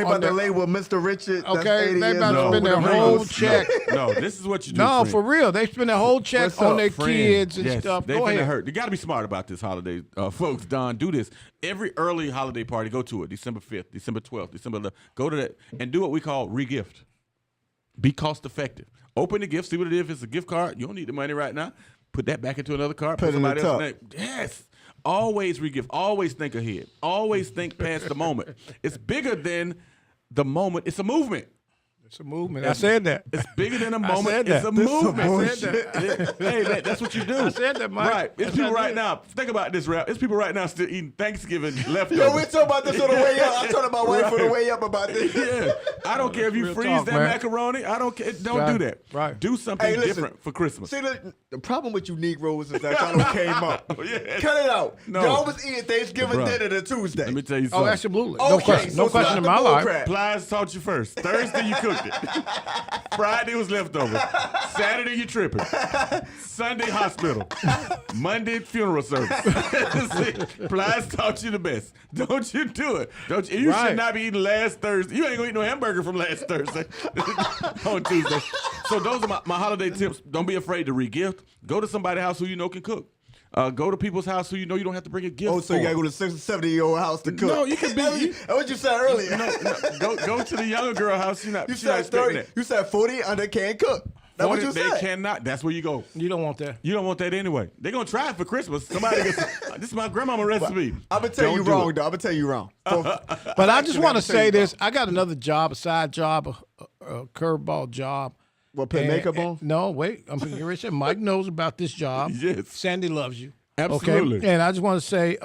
about to lay with Mr. Richard. Okay, they about to spend their whole check. No, this is what you do. No, friend. for real, they spend their whole check on their kids and stuff. They've Go been ahead. hurt. You got to be smart about this holiday, folks. Don, do this every early holiday party. Go to it. December 5th, December 12th, December 11th. Go to that and do what we call regift. Be cost effective. Open the gift. See what it is. If it's a gift card, you don't need the money right now. Put that back into another card. Put it in the top. Yes. Always regift. Always think ahead. Always think past the moment. It's bigger than the moment. It's a movement. It's a movement. I said that. It's bigger than a moment. said that. It's a movement. I said that. Hey, man, that's what you do. I said that, Mike. Right. It's people right now. Think about this, Rap. It's people right now still eating Thanksgiving leftovers. Yo, we talking about this on the way up. I told my wife on the way up about this. Yeah. I don't care if you Real freeze talk, that man. macaroni. I don't care. Don't Right. do that. Right. Do something Hey, listen. different for Christmas. See, the problem with you Negroes is that y'all came up. Yes. Cut it out. No. Y'all was eating Thanksgiving Bruh. dinner to Tuesday. Let me tell you Oh, something. absolutely. Okay, No question. so No it's question not in the my bull life. crap. Plies taught you first. Thursday you cooked it. Friday was leftover. Saturday you tripping. Sunday hospital. Monday funeral service. See, Plies taught you the best. Don't you do it. Don't you? You Right. should not be eating last Thursday. You ain't gonna eat no hamburger from last Thursday on Tuesday. So those are my holiday tips. Don't be afraid to re-gift. Go to somebody's house who you know can cook. Go to people's house who you know you don't have to bring a gift. Oh, so you gotta go to 60, 70-year-old house to cook. No, you can be. That's what you said earlier. Go to the younger girl house. You She not said expecting 30. that. You said 40 under can't cook. That's what you They said. cannot. That's where you go. You don't want that. You don't want that anyway. They're going to try it for Christmas. Somebody gets, this is my grandmama recipe. I'm gonna tell you Don't do wrong, it. though. I'm gonna tell you wrong. But I just want to say this. I got another job, a side job, a curveball job. What, put makeup on? No, wait. I'm going to say Mike knows about this job. Yes. Sandy loves you. Absolutely. Okay? And I just want to say,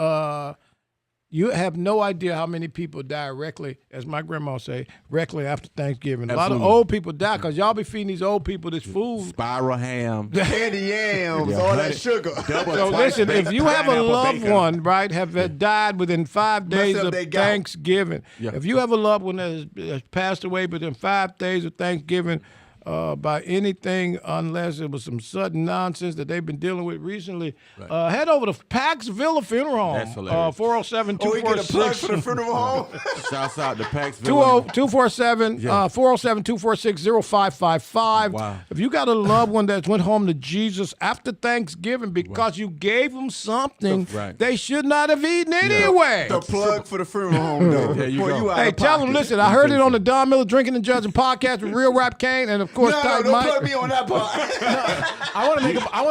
you have no idea how many people die directly, as my grandma say, directly after Thanksgiving. Absolutely. A lot of old people die because y'all be feeding these old people this food. Spiral ham. Candy yams, Yeah, all honey. that sugar. Double So twice listen, baked if you have a pineapple loved bacon. one, right, have died within 5 days up of their gout. Thanksgiving, Yeah. if you have a loved one that has passed away within 5 days of Thanksgiving by anything, unless it was some sudden nonsense that they've been dealing with recently, head over to Pax Villa Funeral Home. That's hilarious. 407 Oh, we get a plug 246 for the funeral home? Shouts out to Paxville. 247 407-246 0555. Wow. If you got a loved one that went home to Jesus after Thanksgiving because you gave them something Right. they should not have eaten anyway. The plug for the funeral home, though. There you Boy, go. you out Hey, of tell them, pocket. listen, I heard it on the Don Miller Drinking and Judging podcast with Real Rap Kane, and of course, No, Type don't Mike. plug me on that part. I want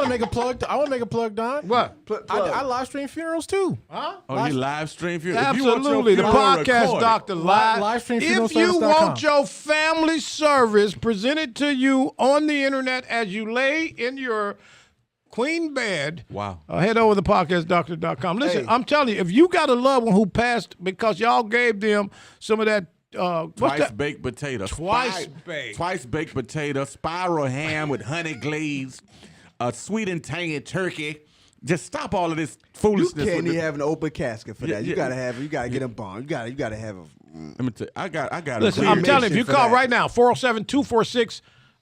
to make a plug. I want to make a plug, Don. What? Plug. I live stream funerals too. Oh, you live stream funeral. If you want your Absolutely. The funeral podcast recorded, Dr. Live. If you livestreamfuneralservice.com. want your family service presented to you on the internet as you lay in your queen bed, Wow. head over to podcastdoctor.com. Listen, Hey. I'm telling you, if you got a loved one who passed because y'all gave them some of that, what's Twice that? baked potato. Twice baked. Twice baked potato. Spiral ham with honey glaze. Sweet and tangy turkey. Just stop all of this You foolishness. can't with even the- have an open casket for that. You yeah. gotta get a bond. You gotta have a. Let me tell you, I got Listen, a I'm weird- telling you, if you for call that. right now, 407-246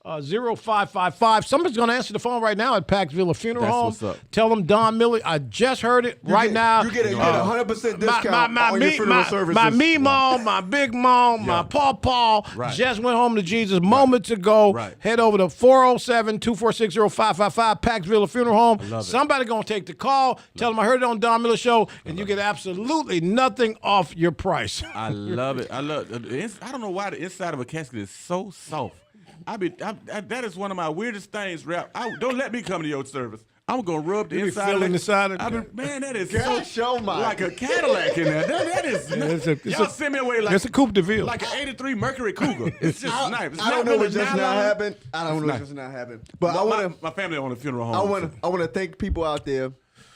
0555. Somebody's going to answer the phone right now at Pax Villa Funeral That's Home. what's up. Tell them Don Miller. I just heard it right now. You get a 100% discount on your funeral services. My me mom, my big mom, my paw Right. just went home to Jesus moments ago. Right. Head over to 407-246 0555, Pax Villa Funeral Home. love it. Somebody going to take the call. Tell them I heard it on Don Miller Show, and you get absolutely nothing off your price. I love it. I don't know why the inside of a casket is so soft. That is one of my weirdest things, Rap. Don't let me come to your service. I'm gonna rub the You be inside. feeling the side of man, that is God, show Mike. like a Cadillac in there. That is. Y'all send me away like it's a Coupe de Ville. like an '83 Mercury Cougar. It's just nice. It's I don't know what just now happened. I don't know what just now happened. But I want my family on a funeral home. I want to thank people out there.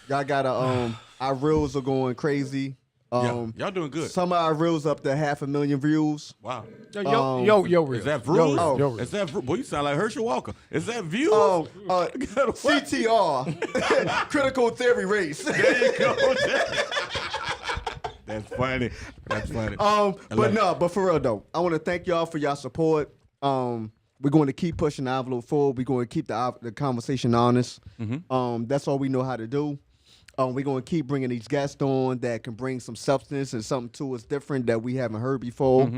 Y'all got our reels are going crazy. Y'all doing good. Some of our reels up to 500,000 views. Wow. Yo, real. Is that views? Yo, is that boy? You sound like Herschel Walker. Is that views? CTR, critical theory race. There you go. That's funny. That's funny. But for real though, I want to thank y'all for y'all support. We're going to keep pushing the envelope forward. We're going to keep the conversation honest. That's all we know how to do. We're going to keep bringing these guests on that can bring some substance and something to us different that we haven't heard before.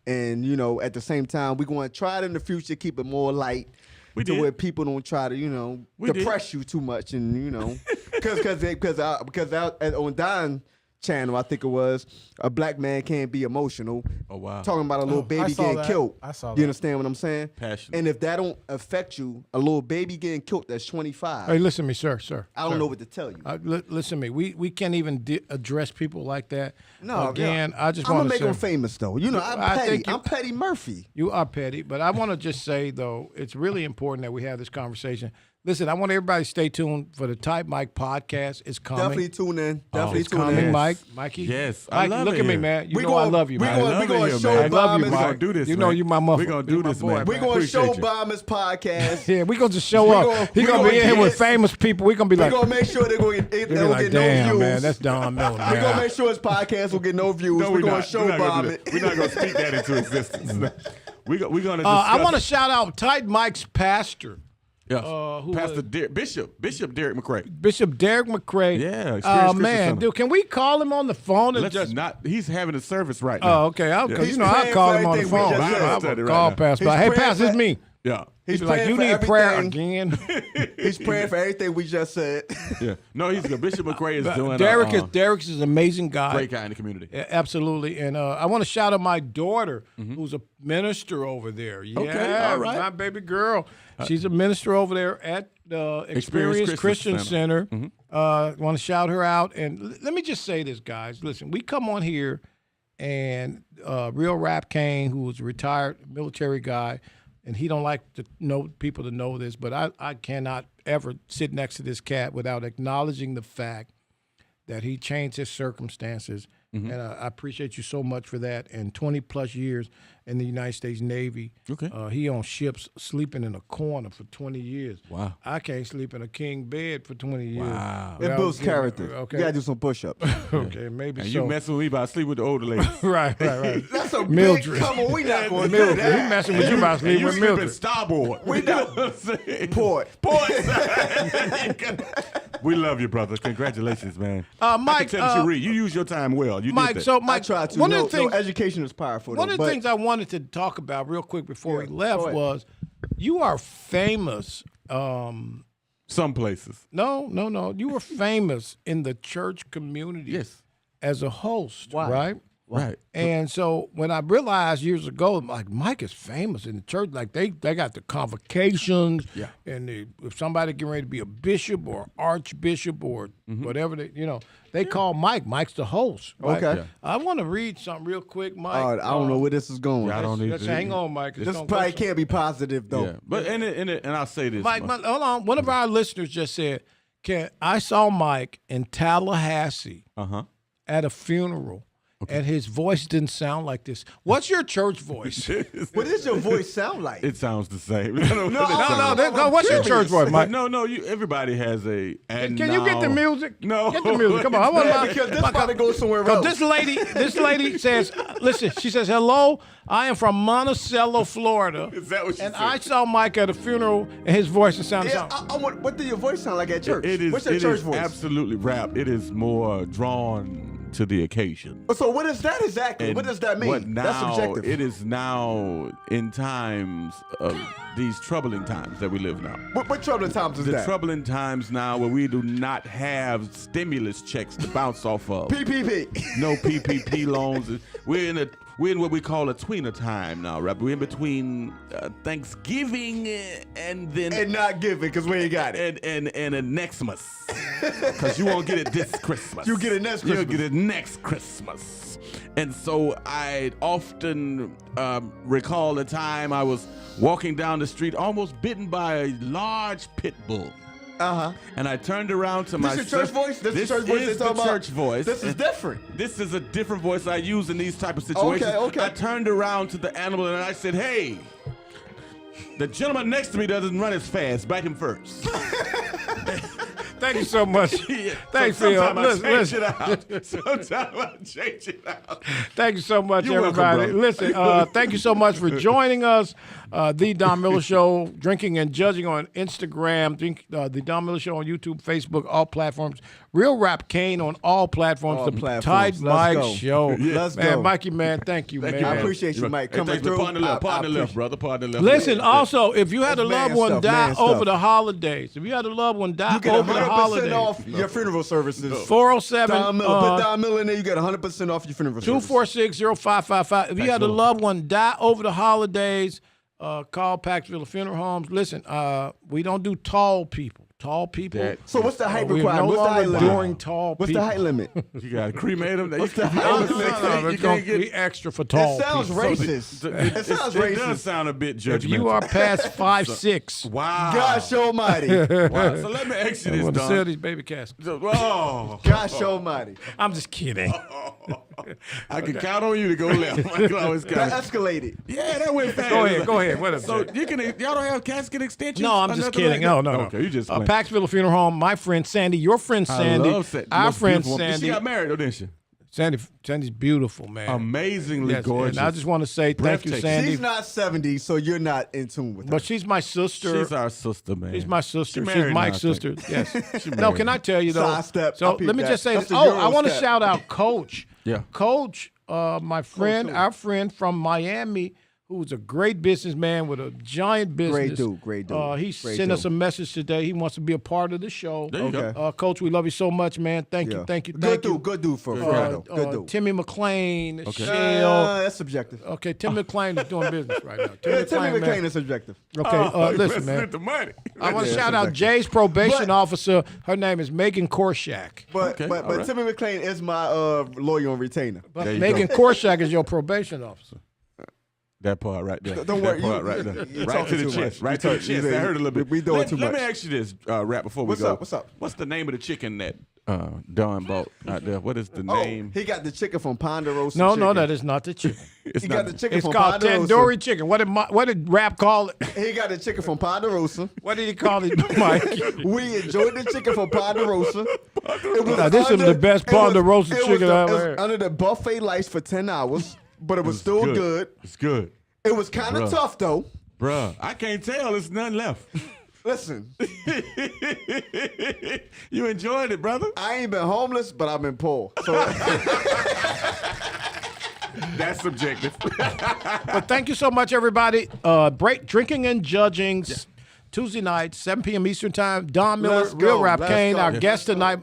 And, at the same time, we're going to try it in the future, keep it more light. Where people don't try to, depress you too much. And, because on Don channel, I think it was, a black man can't be emotional. Oh, wow. Talking about a little baby getting killed. I saw that. You understand what I'm saying? Passionate. And if that don't affect you, a little baby getting killed that's 25. Hey, listen to me, sir. I don't know what to tell you. Listen to me. We can't even address people like that. No, again, I just I'm want gonna to make them famous though. I'm Petty Murphy. You are petty, but I want to just say though, it's really important that we have this conversation. Listen, I want everybody to stay tuned for the Type Mike podcast. It's coming. Definitely tune in. It's coming, Yes. Mikey. Yes, Mike, I love look it at me, here. man. You know I love you, man. We're going to show I love you, Bombers. We're Mike. gonna do this. You know man. you my muffin. We're gonna do this, man. We're going to show Appreciate you. Bombers podcast. Yeah, we're going to show up. He's going to be in here with famous people. We're going to be We're like, going to make sure they're going to they'll be like, get damn, no views. man, that's Don Miller, We're going to man. make sure his podcast will get no views. No, we're going not. to show We're not gonna bomb do it. that. We're not going to speak that into existence. We're going to discuss I want to shout out Tight Mike's pastor. Yes. who Pastor was- Bishop Derek McCray. Bishop Derek McCray. Yeah, experienced Oh Christian man, Center. dude, can we call him on the phone and Let's just? not. He's having a service right now. Oh, okay. Because He's I'll praying call for him on the everything we phone. just said. I Study will right call now. Pastor. He's Hey, praying Pastor, it's for- me. Yeah. He's He's like, praying you for need prayer everything. again. He's praying for everything we just said. Yeah. No, he's good. Bishop McCray is doing. Derek's is an amazing guy. great guy in the community. Yeah, absolutely. And I want to shout out my daughter, who's a minister over there. Yeah, Okay, all right. my baby girl. She's a minister over there at the Experience Christian Center. Want to shout her out. And let me just say this, guys. Listen, we come on here, and Real Rap Kane, who was a retired military guy, and he don't like to know people to know this, but I cannot ever sit next to this cat without acknowledging the fact that he changed his circumstances. And I appreciate you so much for that. And 20 plus years in the United States Navy. Okay. He on ships sleeping in a corner for 20 years. Wow. I can't sleep in a king bed for 20 years. Wow. It builds character. Okay. You got to do some push-ups. Okay, maybe And so. you messing with me about sleep with the older lady. right. That's a Mildred. big come on. We not going to do Mildred. He that. messing with you about And sleeping you with sleeping Mildred. starboard. We not. Port. We love you, brother. Congratulations, man. Mike, I can tell that you read. You use your time well. You Mike, did that. so I Mike, try to. one No, of the things, education is powerful. one though, of the but- things I wanted to talk about real quick before we left go ahead. was you are famous. Some places. No. You were famous in the church community Yes. as a host, Why? right? Right. And so when I realized years ago, like Mike is famous in the church, like they got the convocations, Yeah. and if somebody getting ready to be a bishop or archbishop or whatever they call Mike. Mike's the host. Right? Okay. Yeah. I want to read something real quick, Mike. I don't know where this is going. Yeah, I don't need Let's to. hang on, Mike. It's This gonna probably go can't be positive though. Yeah. But and I'll say this. Mike, hold on. One of our listeners just said, I saw Mike in Tallahassee at a funeral, and his voice didn't sound like this. What's your church voice? What does your voice sound like? It sounds the same. No. What's your church voice, Mike? No. Everybody has a. And Can you get the now- music? No. Get the music. Come on. I want Yeah, my, because this probably goes somewhere else. this lady says, listen, she says, hello, I am from Monticello, Florida. Is that what she And said? I saw Mike at a funeral, and his voice sounded Yeah, something. I want. What do your voice sound like at church? It is. What's your it church is voice? absolutely rap. It is more drawn to the occasion. So what is that exactly? What does that mean? What now, That's subjective. It is now in times of these troubling times that we live now. What troubling times is The that? troubling times now where we do not have stimulus checks to bounce off of. PPP. No PPP loans. We're in a we're in what we call a tweener time now, right? We're in between Thanksgiving and not giving because we ain't got it. And a Nextmas. Because you won't get it this Christmas. You get it next Christmas. You'll get it next Christmas. And so I often recall the time I was walking down the street almost bitten by a large pit bull. And I turned around to my This is church voice? This is church voice? This is the church voice. This is different. This is a different voice I use in these type of situations. Okay. I turned around to the animal and I said, hey, the gentleman next to me doesn't run as fast. Bite him first. Thank you so much. Thanks, Phil. Sometimes I change it out. Thank you so much, You're everybody. welcome, Listen, thank you so much for joining us. The Don Miller Show, Drinking and Judging on Instagram, The Don Miller Show on YouTube, Facebook, all platforms. Real Rap Kane on all platforms. All the platforms. Tide Let's Mike go. Show. Let's man, go. Mikey, man, thank you, man. I appreciate you, Mike, coming through. Partner left, brother. Partner left. Listen, also, if you had a That's loved man one stuff, die man over stuff. the holidays, if you had a loved one die You get over the 100% holidays, off your funeral services. 407 Don Miller, put Don Miller in there, you get 100% off your funeral services. 246-0555. If you had a loved one die over the holidays, call Paxville Funeral Homes. Listen, we don't do tall people. Tall people. So what's the height we are requirement? no What's the height longer limit? doing tall What's people. the height limit? You got to cremate them. What's the height No, limit? it's going to be extra for tall It sounds people. racist. It sounds It does racist. sound a bit judgmental. If you are past 5'6", Wow. Gosh almighty. Wow. So let me ask you I'm this, going to sell Don. these baby caskets. Oh. Gosh almighty. I'm just kidding. I can count on you to go left. I can always That count. escalated. Yeah, that went fast. Go ahead. What up, So Jay? y'all don't have casket extensions? No, I'm or just nothing kidding. like that? No. Okay, you just playing. Paxville Funeral Home, my friend Sandy, your friend Sandy, I love Sandy. our Most friend beautiful woman. Sandy. She got married, though, didn't she? Sandy's beautiful, man. Amazingly Yes, gorgeous. and I just want to say thank you, Breathtaking. Sandy. She's not 70, so you're not in tune with her. But she's my sister. She's our sister, man. She's my sister. She She's married Mike's now, I sister. think. Yes. She No, married. can I tell you though? Sidestep. So I'll peep let me that. just say That's this. the Oh, Euro I want to step. shout out Coach. Yeah. Coach, my friend, who? our friend from Miami, who's a great businessman with a giant business. Great dude. He sent us a message today. He wants to be a part of the show. There you go. Coach, we love you so much, man. Thank you. Good dude for Fredo. Good dude. Timmy McClain, Shell. That's subjective. Okay, Timmy McClain is doing business right now. Timmy man. McClain is subjective. Okay, listen, man. The money. I want to Yeah, shout out subjective. Jay's probation But- officer. Her name is Megan Korshak. But Okay, all right. Timmy McClain is my lawyer and retainer. But There you Megan go. Korshak is your probation officer. That part right there. Don't worry, That part you- right there. you're Right to talking the too chest. much. Right to the chest. I heard a little bit. We doing too Let much. me ask you this, Rap, before we What's go. up? What's up? What's the name of the chicken that Don bought out there? What is the name? He got the chicken from Ponderosa No, Chicken. that is not the chicken. It's He not- got the chicken It's from called Ponderosa. tandoori chicken. What did Rap call it? He got the chicken from Ponderosa. What did he call it, Mike? We enjoyed the chicken from Ponderosa. It was Now, this is the best it was- Ponderosa it was chicken the- I've it was ever had. under the buffet lights for 10 hours, but it was still good. It's good. It was kind of Bruh. tough, though. Bruh, I can't tell. There's nothing left. Listen, You enjoyed it, brother? I ain't been homeless, but I've been poor. So That's subjective. But thank you so much, everybody. Drinking and Judging. Tuesday night, 7 p.m. Eastern Time. Don Miller, Let's go, Real Rap let's Kane. go. Our Yes. guest tonight.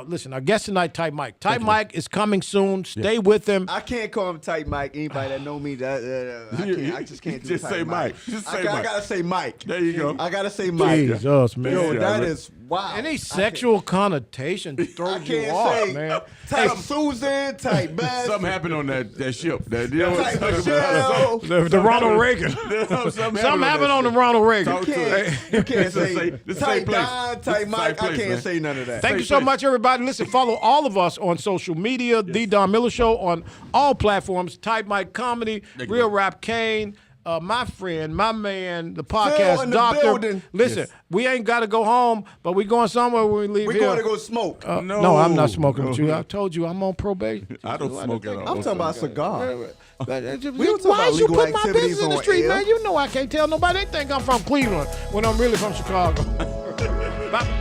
Listen, our guest tonight, Type Mike. Type Mike is coming soon. Stay with him. I can't call him Tight Mike. Anybody that know me, I just can't do Just Tight say Mike. Just say I Mike. gotta say Mike. There you go. I gotta say Mike. Jesus, man. Yo, Yeah, that look. is wow. Any sexual connotation I throws you can't off, say man. Tight Susan, Tight Beth, Something happened on that ship. That, you know what I'm Tight talking Michelle. about? The Ronald Reagan. Something Something happened on the Ronald Reagan. Talk You can't This is say safe- this is Tight safe place. Don, This is Tight Mike. safe place, I can't man. say none of that. Thank you so much, everybody. Listen, follow all of us on social media. The Don Miller Show on all platforms. Type Mike Comedy, Real Rap Kane, my friend, my man, the podcast in the doctor. building. Listen, Yes. we ain't got to go home, but we going somewhere when we leave We're here. going to go smoke. No, I'm not smoking with you. I told you I'm on probation. I don't smoke at all. I'm talking about cigar. Why don't talk you about legal put my activities business in the on street, air. man? You know I can't tell nobody. They think I'm from Cleveland when I'm really from Chicago. Bye.